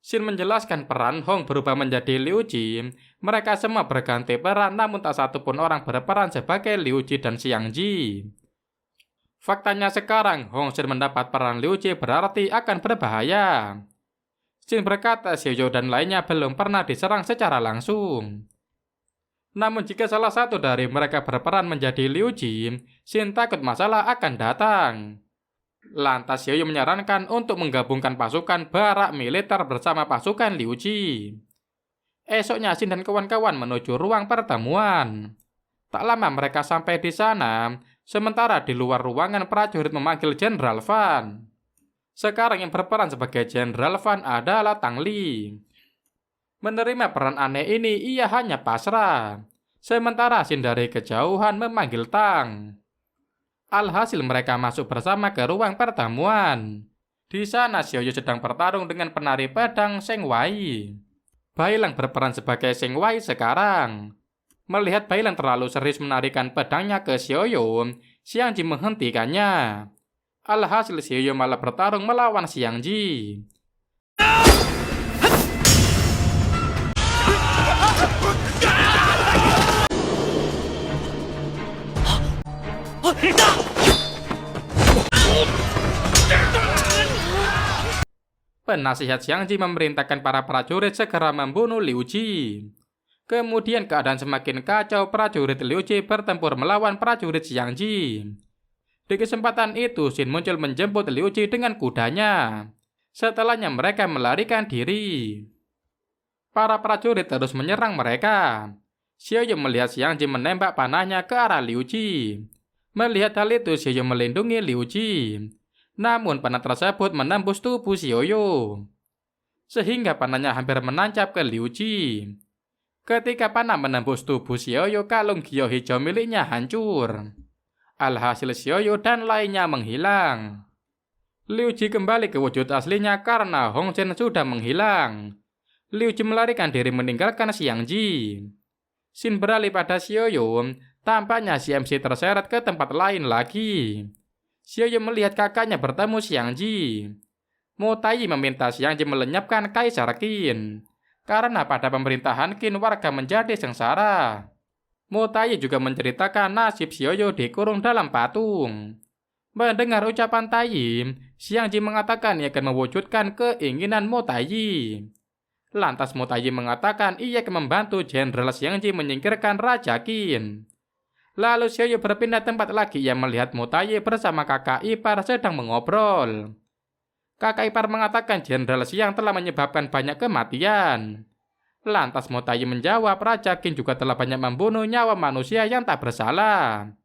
Shin menjelaskan peran Hong berubah menjadi Liu Ji. Mereka semua berganti peran, namun tak satupun orang berperan sebagai Liu Ji dan Xiang Ji. Faktanya sekarang Hong Shin mendapat peran Liu Ji berarti akan berbahaya. Shin berkata Xiuyu dan lainnya belum pernah diserang secara langsung. Namun jika salah satu dari mereka berperan menjadi Liu Ji, Shin takut masalah akan datang. Lantas Xiuyu menyarankan untuk menggabungkan pasukan barak militer bersama pasukan Liu Ji. Esoknya Shin dan kawan-kawan menuju ruang pertemuan. Tak lama mereka sampai di sana, sementara di luar ruangan prajurit memanggil Jenderal Fan. Sekarang yang berperan sebagai Jenderal Fan adalah Tang Li. Menerima peran aneh ini, ia hanya pasrah. Sementara Shin dari kejauhan memanggil Tang. Alhasil mereka masuk bersama ke ruang pertemuan. Di sana Xiuyu sedang bertarung dengan penari pedang Seng Wai. Bailang berperan sebagai Seng Wai sekarang. Melihat Bailang terlalu serius menarikan pedangnya ke Xiuyu, Xiang Ji menghentikannya. Alhasil Xiuyu malah bertarung melawan Xiang Ji. Penasihat Xiang Ji memerintahkan para prajurit segera membunuh Liu Ji. Kemudian keadaan semakin kacau, prajurit Liu Ji bertempur melawan prajurit Xiang Ji. Di kesempatan itu, Xin muncul menjemput Liu Ji dengan kudanya. Setelahnya mereka melarikan diri. Para prajurit terus menyerang mereka. Xiao Yu melihat Xiang Ji menembak panahnya ke arah Liu Ji. Melihat hal itu, Xiao Yu melindungi Liu Ji. Namun panah tersebut menembus tubuh Xiao Yu, sehingga panahnya hampir menancap ke Liu Ji. Ketika panah menembus tubuh Xiao Yu, kalung giok hijau miliknya hancur. Alhasil Xiao Yu dan lainnya menghilang. Liu Ji kembali ke wujud aslinya karena Hong Zhen sudah menghilang. Liu Ji melarikan diri meninggalkan Xiang Ji. Xin beralih pada Xiao Yu, tampaknya si MC terseret ke tempat lain lagi. Xiao Yu melihat kakaknya bertemu Xiang Ji. Mo Taiyi meminta Xiang Ji melenyapkan Kaisar Qin, karena pada pemerintahan Qin warga menjadi sengsara. Mo Taiyi juga menceritakan nasib Xiao Yu dikurung dalam patung. Mendengar ucapan Taiyi, Xiang Ji mengatakan ia akan mewujudkan keinginan Mo Taiyi. Lantas Mo Taiyi mengatakan ia akan membantu Jenderal Xiang Ji menyingkirkan Raja Qin. Lalu Xiao Yu berpindah tempat lagi. Ia melihat Mo Taiyi bersama kakak ipar sedang mengobrol. Kakak ipar mengatakan Jenderal Xiang telah menyebabkan banyak kematian. Lantas Mo Taiyi menjawab Raja Qin juga telah banyak membunuh nyawa manusia yang tak bersalah.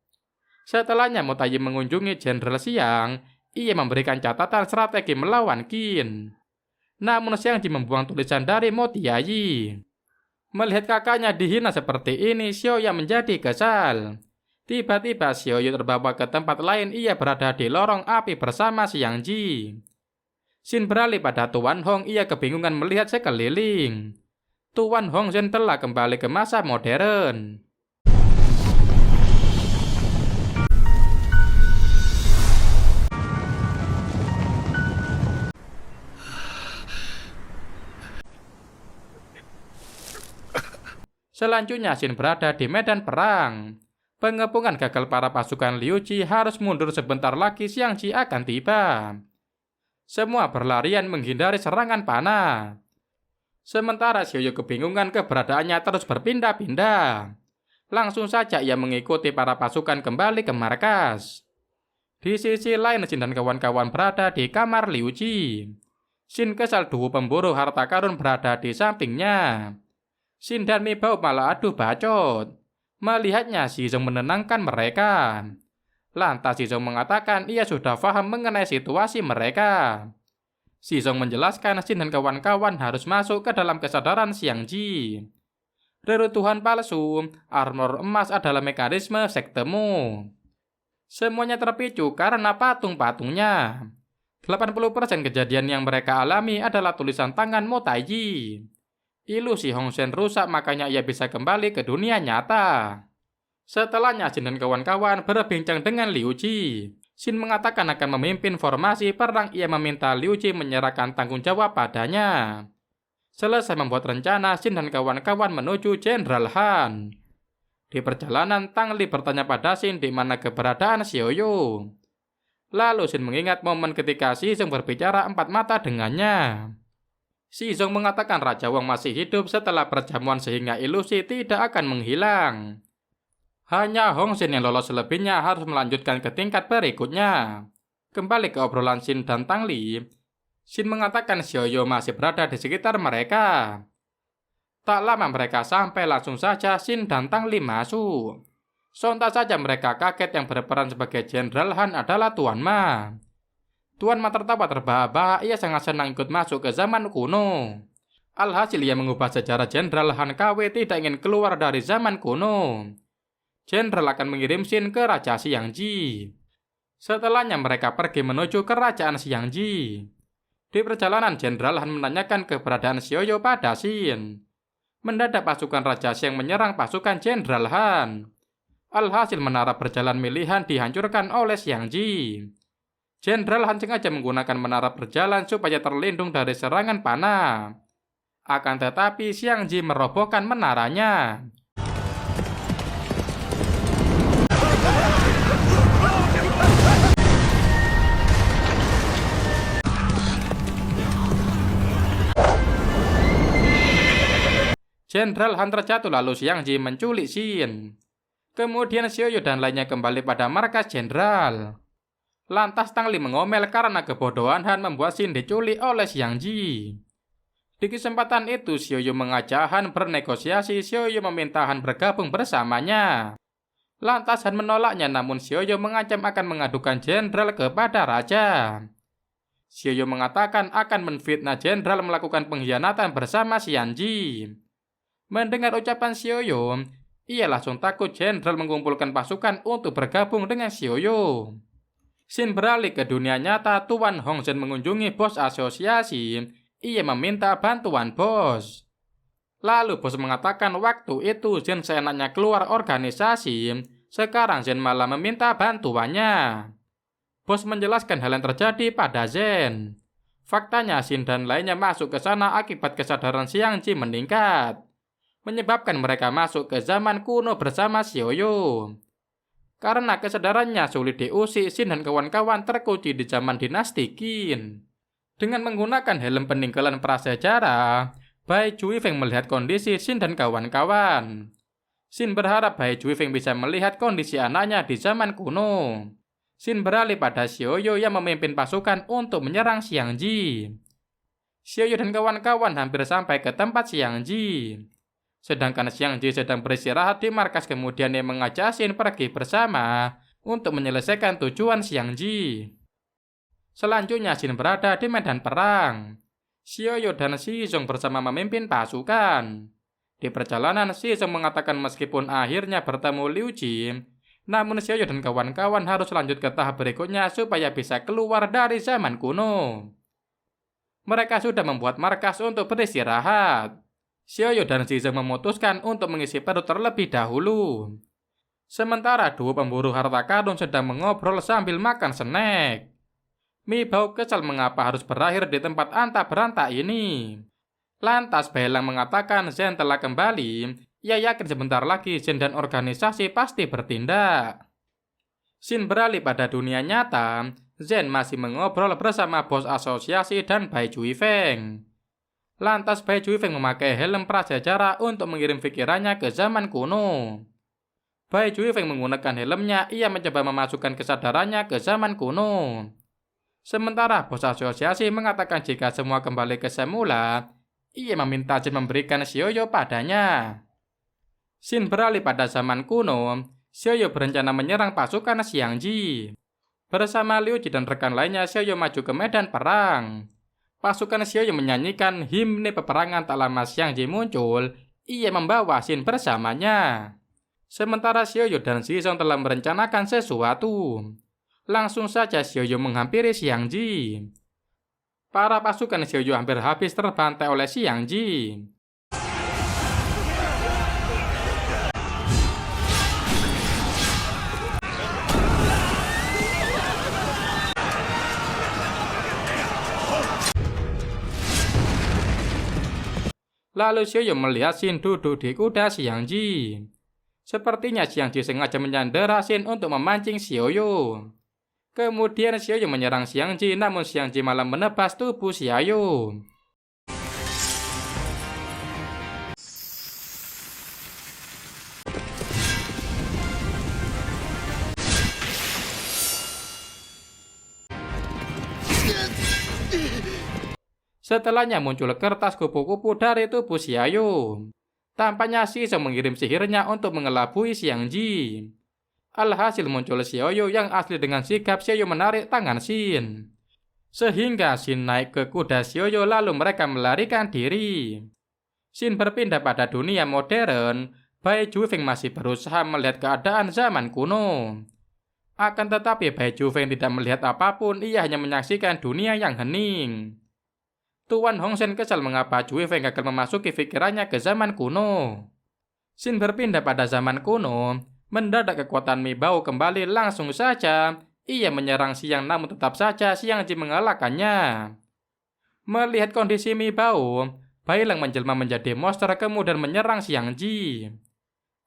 Setelahnya Mo Taiyi mengunjungi Jenderal Xiang. Ia memberikan catatan strategi melawan Qin. Namun Xiang Ji membuang tulisan dari Mo Taiyi. Melihat kakaknya dihina seperti ini, Xiao Yu menjadi kesal. Tiba-tiba Xiao Yu terbawa ke tempat lain. Ia berada di lorong api bersama Xiang Ji. Xin beralih pada Tuan Hong. Ia kebingungan melihat sekeliling. Tuan Hong Zhen telah kembali ke masa modern. Selanjutnya Xin berada di medan perang. Pengepungan gagal para pasukan Liu Ji, harus mundur sebentar lagi Xiang Ji akan tiba. Semua berlarian menghindari serangan panah. Sementara Xiao Yu kebingungan, keberadaannya terus berpindah-pindah. Langsung saja ia mengikuti para pasukan kembali ke markas. Di sisi lain Xin dan kawan-kawan berada di kamar Liu Ji. Xin kesal, dua pemburu harta karun berada di sampingnya. Xin dan Mi Bao malah adu bacot. Melihatnya, Xizong menenangkan mereka. Lantas Xizong mengatakan ia sudah paham mengenai situasi mereka. Xizong menjelaskan Xin dan kawan-kawan harus masuk ke dalam kesadaran Xiang Ji. Reruntuhan palsu, armor emas adalah mekanisme sektemu. Semuanya terpicu karena patung-patungnya. 80% kejadian yang mereka alami adalah tulisan tangan Mo Taiyi. Ilusi Hong Zhen rusak, makanya ia bisa kembali ke dunia nyata. Setelahnya Xin dan kawan-kawan berbincang dengan Liu Ji. Xin mengatakan akan memimpin formasi perang. Ia meminta Liu Ji menyerahkan tanggung jawab padanya. Selesai membuat rencana, Xin dan kawan-kawan menuju Jenderal Han. Di perjalanan, Tang Li bertanya pada Xin di mana keberadaan Xiao Yu. Lalu Xin mengingat momen ketika Xizong berbicara empat mata dengannya. Xizong mengatakan Raja Wang masih hidup setelah perjamuan sehingga ilusi tidak akan menghilang. Hanya Hong Zhen yang lolos, selebihnya harus melanjutkan ke tingkat berikutnya. Kembali ke obrolan Xin dan Tang Li, Xin mengatakan Xiao Yu masih berada di sekitar mereka. Tak lama mereka sampai, langsung saja Xin dan Tang Li masuk. Sontak saja mereka kaget, yang berperan sebagai Jenderal Han adalah Tuan Ma. Tuan Ma tertawa terbahak-bahak, ia sangat senang ikut masuk ke zaman kuno. Alhasil ia mengubah sejarah Jenderal Han KW tidak ingin keluar dari zaman kuno. Jenderal akan mengirim Xin ke Raja Xiang Ji. Setelahnya mereka pergi menuju kerajaan Xiang Ji. Di perjalanan Jenderal Han menanyakan keberadaan Xiao Yu pada Xin. Mendadak pasukan Raja Xiang menyerang pasukan Jenderal Han. Alhasil menara berjalan milihan dihancurkan oleh Xiang Ji. Jenderal Han sengaja menggunakan menara berjalan supaya terlindung dari serangan panah. Akan tetapi Xiang Ji merobohkan menaranya. Jenderal Han terjatuh lalu Xiang Ji menculik Xin. Kemudian Xiao Yu dan lainnya kembali pada markas jenderal. Lantas Tang Li mengomel karena kebodohan Han membuat Xin diculik oleh Xiang Ji. Di kesempatan itu Xiao Yu mengajak Han bernegosiasi. Xiao Yu meminta Han bergabung bersamanya. Lantas Han menolaknya, namun Xiao Yu mengancam akan mengadukan jenderal kepada raja. Xiao Yu mengatakan akan menfitnah jenderal melakukan pengkhianatan bersama Xiang Ji. Mendengar ucapan Xiao Yu, ia langsung takut jenderal mengumpulkan pasukan untuk bergabung dengan Xiao Yu. Xin beralih ke dunia nyata. Tuan Hongzhen mengunjungi bos asosiasi. Ia meminta bantuan bos. Lalu bos mengatakan waktu itu Zhen seenaknya keluar organisasi. Sekarang Zhen malah meminta bantuannya. Bos menjelaskan hal yang terjadi pada Zhen. Faktanya Xin dan lainnya masuk ke sana akibat kesadaran Xiang Ji meningkat, menyebabkan mereka masuk ke zaman kuno bersama Xiao Yu. Karena kesadarannya sulit diusik, Xin dan kawan-kawan terkunci di zaman dinasti Qin. Dengan menggunakan helm peninggalan prasejarah, Bai Juifeng melihat kondisi Xin dan kawan-kawan. Xin berharap Bai Juifeng bisa melihat kondisi anaknya di zaman kuno. Xin beralih pada Xiao Yu yang memimpin pasukan untuk menyerang Xiang Ji. Xiao Yu dan kawan-kawan hampir sampai ke tempat Xiang Ji. Sedangkan Xiang Ji sedang beristirahat di markas, kemudian dia mengajak Xin pergi bersama untuk menyelesaikan tujuan Xiang Ji. Selanjutnya Xin berada di medan perang. Xiao Yu dan Xi Zong bersama memimpin pasukan. Di perjalanan Xi Zong mengatakan meskipun akhirnya bertemu Liu Ji, namun Xiao Yu dan kawan-kawan harus lanjut ke tahap berikutnya supaya bisa keluar dari zaman kuno. Mereka sudah membuat markas untuk beristirahat. Xiao Yu dan Xi Zong memutuskan untuk mengisi perut terlebih dahulu. Sementara dua pemburu harta karun sedang mengobrol sambil makan snack. Mi Bao kesal mengapa harus berakhir di tempat antah berantah ini. Lantas Bailang mengatakan Zhen telah kembali. Ia yakin sebentar lagi Zhen dan organisasi pasti bertindak. Xin beralih pada dunia nyata. Zhen masih mengobrol bersama bos asosiasi dan Bai Juifeng. Lantas Bai Juifeng memakai helm prasejarah untuk mengirim pikirannya ke zaman kuno. Bai Juifeng menggunakan helmnya, ia mencoba memasukkan kesadarannya ke zaman kuno. Sementara bos asosiasi mengatakan jika semua kembali ke semula, ia meminta Xin memberikan Xiao Yu padanya. Xin beralih pada zaman kuno. Xiao Yu berencana menyerang pasukan Xiang Ji. Bersama Liu Ji dan rekan lainnya, Xiao Yu maju ke medan perang. Pasukan Xiao Yu menyanyikan himne peperangan. Tak lama Xiang Ji muncul, ia membawa Xin bersamanya. Sementara Xiao Yu dan Xi Zong telah merencanakan sesuatu. Langsung saja Xiao Yu menghampiri Xiang Ji. Para pasukan Xiao Yu hampir habis terbantai oleh Xiang Ji. Lalu Xiao Yu melihat Xin duduk di kuda Xiang Ji. Sepertinya Xiang Ji sengaja menyandera Xin untuk memancing Xiao Yu. Kemudian Xiao Yu menyerang Xiang Ji, namun Xiang Ji malah menebas tubuh Xiao Yu. Setelahnya muncul kertas kupu-kupu dari tubuh Xiao Yu. Tampaknya Xi Zong mengirim sihirnya untuk mengelabui Xiang Ji. Alhasil muncul Xiao Yu yang asli. Dengan sigap Xiao Yu menarik tangan Xin, sehingga Xin naik ke kuda Xiao Yu lalu mereka melarikan diri. Xin berpindah pada dunia modern. Bai Juifeng masih berusaha melihat keadaan zaman kuno. Akan tetapi Bai Juifeng tidak melihat apapun, ia hanya menyaksikan dunia yang hening. Tuan Hongzhen kesal mengapa Juifeng gagal memasuki pikirannya ke zaman kuno. Xin berpindah pada zaman kuno. Mendadak kekuatan Mi Bao kembali. Langsung saja ia menyerang Xiang, namun tetap saja Xiang Ji mengalahkannya. Melihat kondisi Mi Bao, Bailang menjelma menjadi monster kemudian menyerang Xiang Ji.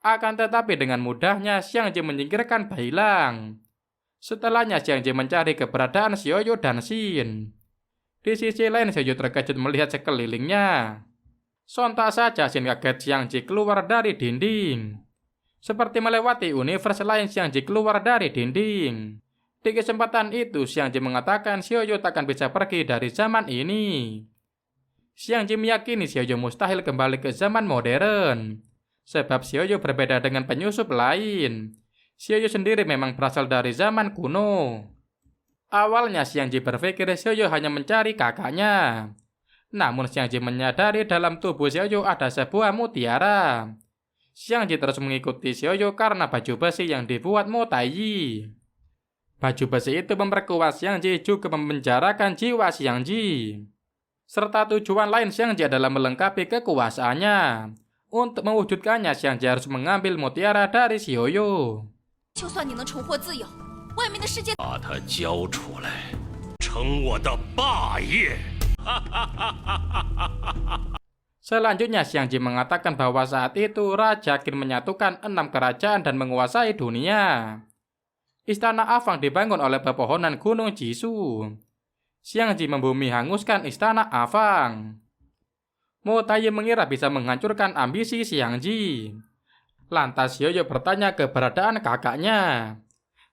Akan tetapi dengan mudahnya Xiang Ji menyingkirkan Bailang. Setelahnya Xiang Ji mencari keberadaan Xiao Yu dan Xin. Di sisi lain Xiao Yu terkejut melihat sekelilingnya. Sontak saja Shin kaget Xiang Ji keluar dari dinding. Seperti melewati univers lain, Xiang Ji keluar dari dinding. Di kesempatan itu, Xiang Ji mengatakan Xiaoyu takkan bisa pergi dari zaman ini. Xiang Ji meyakini Xiaoyu mustahil kembali ke zaman modern. Sebab Xiaoyu berbeda dengan penyusup lain. Xiaoyu sendiri memang berasal dari zaman kuno. Awalnya Xiang Ji berpikir Xiaoyu hanya mencari kakaknya. Namun Xiang Ji menyadari dalam tubuh Xiaoyu ada sebuah mutiara. Xiang Ji terus mengikuti Xiaoyu karena baju besi yang dibuat Mo Taiyi. Baju besi itu memperkuat Xiang Ji juga memenjarakan jiwa Xiang Ji. Serta tujuan lain Xiang Ji adalah melengkapi kekuasaannya. Untuk mewujudkannya, Xiang Ji harus mengambil mutiara dari Xiaoyu. 就算你能重获自由，外面的世界把它交出来，成我的霸业。 Selanjutnya Xiang Ji mengatakan bahwa saat itu Raja Qin menyatukan 6 kerajaan dan menguasai dunia. Istana Afang dibangun oleh pepohonan gunung Jisoo. Xiang Ji membumi hanguskan istana Afang. Mo Taiyi mengira bisa menghancurkan ambisi Xiang Ji. Lantas Xiaoyu bertanya keberadaan kakaknya.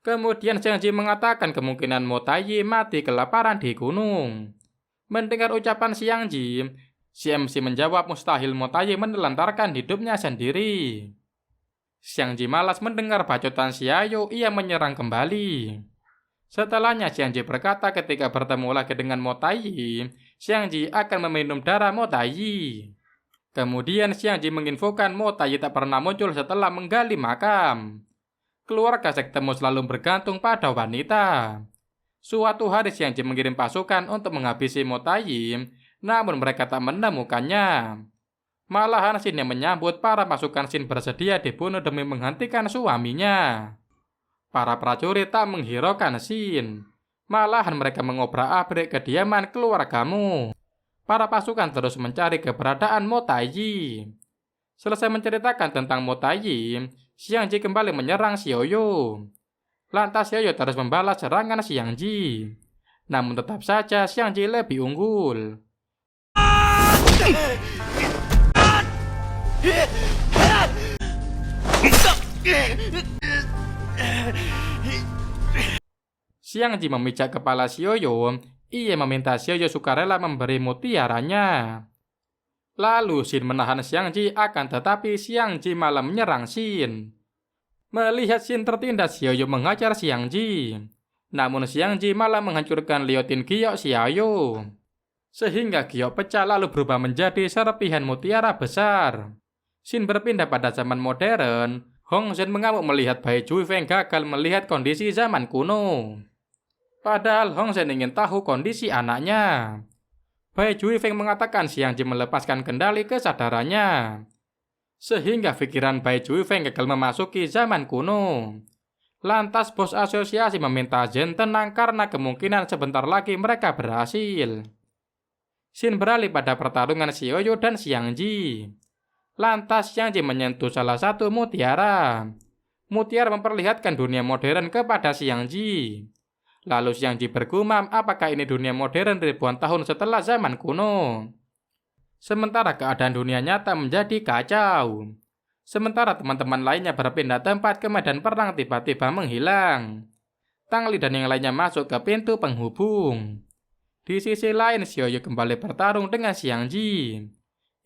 Kemudian Xiang Ji mengatakan kemungkinan Mo Taiyi mati kelaparan di gunung. Mendengar ucapan Xiang Ji, CMC menjawab mustahil Mo Taiyi menelantarkan hidupnya sendiri. Xiang Ji malas mendengar bacotan Xiaoyu, ia menyerang kembali. Setelahnya Xiang Ji berkata ketika bertemu lagi dengan Mo Taiyi, Xiang Ji akan meminum darah Mo Taiyi. Kemudian Xiang Ji menginfokan Mo Taiyi tak pernah muncul setelah menggali makam. Keluarga sekte Mo selalu bergantung pada wanita. Suatu hari Xiang Ji mengirim pasukan untuk menghabisi Mo Taiyi, namun mereka tak menemukannya. Malahan Shin yang menyambut para pasukan Shin bersedia dibunuh demi menghentikan suaminya. Para prajurit tak menghiraukan Shin. Malahan mereka mengobrak-abrik kediaman keluarga Mo. Para pasukan terus mencari keberadaan Mo Taiyi. Selesai menceritakan tentang Mo Taiyi, Xiang Ji kembali menyerang Xiaoyu. Lantas Xiaoyu terus membalas serangan Xiang Ji. Namun tetap saja Xiang Ji lebih unggul. Xiang Ji memijak kepala Xiaoyu. Ia meminta Xiaoyu sukarela memberi mutiaranya. Lalu Shin menahan Xiang Ji, akan tetapi Xiang Ji malah menyerang Shin. Melihat Shin tertindas, Xiaoyu mengajar Xiang Ji. Namun Xiang Ji malah menghancurkan liotin giok Xiaoyu. Sehingga giok pecah lalu berubah menjadi serpihan mutiara besar. Shin berpindah pada zaman modern. Hong Zhen mengamuk melihat Bai Juifeng gagal melihat kondisi zaman kuno. Padahal Hong Zhen ingin tahu kondisi anaknya. Bai Juifeng mengatakan Xiang Ji melepaskan kendali kesadarannya. Sehingga pikiran Bai Juifeng gagal memasuki zaman kuno. Lantas bos asosiasi meminta Zhen tenang karena kemungkinan sebentar lagi mereka berhasil. Shin beralih pada pertarungan Xiaoyu dan Xiang Ji. Lantas Xiang Ji menyentuh salah satu mutiara. Mutiara memperlihatkan dunia modern kepada Xiang Ji. Lalu Xiang Ji bergumam, apakah ini dunia modern ribuan tahun setelah zaman kuno? Sementara keadaan dunia nyata menjadi kacau. Sementara teman-teman lainnya berpindah tempat ke medan perang tiba-tiba menghilang. Tang Li dan yang lainnya masuk ke pintu penghubung. Di sisi lain Xiaoyu kembali bertarung dengan Xiang Ji.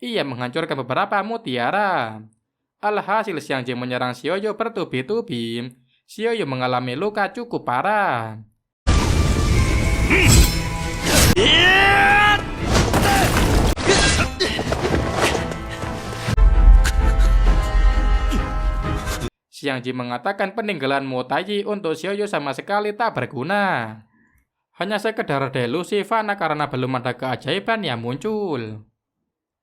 Ia menghancurkan beberapa mutiara. Alhasil Xiang Ji menyerang Xiaoyu bertubi-tubi. Xiaoyu mengalami luka cukup parah. Xiang Ji mengatakan peninggalan Mo Taiyi untuk Xiaoyu sama sekali tak berguna. Hanya sekedar delusi fana karena belum ada keajaiban yang muncul.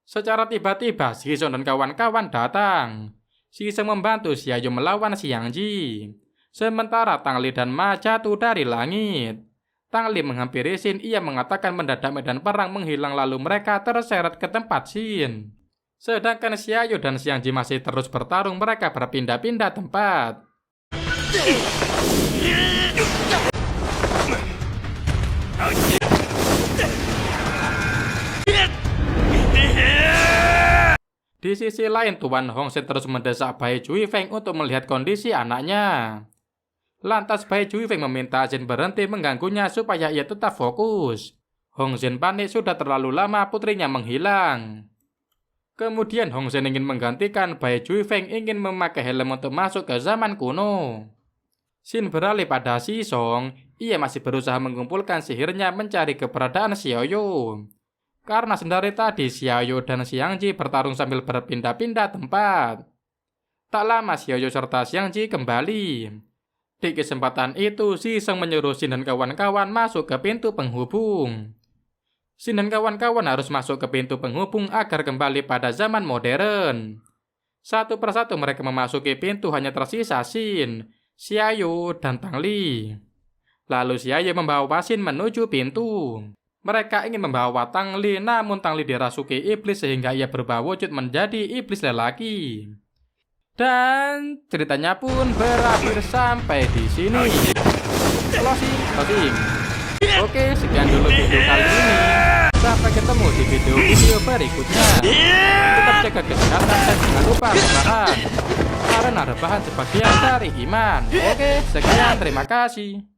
Secara tiba-tiba, Shizong dan kawan-kawan datang. Shizong membantu Xiaoyu melawan Xiang Ji. Sementara Tang Li dan Ma jatuh dari langit. Tang Li menghampiri Shin, ia mengatakan mendadak medan perang menghilang lalu mereka terseret ke tempat Shin. Sedangkan Xiaoyu dan Xiang Ji masih terus bertarung, mereka berpindah-pindah tempat. Di sisi lain, Tuan Hongxin terus mendesak Bai Juifeng untuk melihat kondisi anaknya. Lantas Bai Juifeng meminta Jin berhenti mengganggunya supaya ia tetap fokus. Hongxin panik, sudah terlalu lama putrinya menghilang. Kemudian Hongxin ingin menggantikan Bai Juifeng ingin memakai helm untuk masuk ke zaman kuno. Xin beralih pada Si Song, ia masih berusaha mengumpulkan sihirnya mencari keberadaan Xiaoyu. Karena sendari tadi Xiaoyu dan Xiang Ji bertarung sambil berpindah-pindah tempat. Tak lama Xiaoyu serta Xiang Ji kembali. Di kesempatan itu, Si Song menyuruh Xin dan kawan-kawan masuk ke pintu penghubung. Xin dan kawan-kawan harus masuk ke pintu penghubung agar kembali pada zaman modern. Satu persatu mereka memasuki pintu, hanya tersisa Xin, Xiaoyu, dan Tang Li. Lalu Xiaoyu membawa Xin menuju pintu. Mereka ingin membawa Tang Li, namun Tang Li dirasuki iblis sehingga ia berubah wujud menjadi iblis lelaki. Dan ceritanya pun berakhir sampai di sini. Closing. Oke, sekian dulu video kali ini. Sampai ketemu di video berikutnya. Tetap jaga kesehatan dan jangan lupa berbahan, karena rebahan sebagian dari iman. Oke, sekian, terima kasih.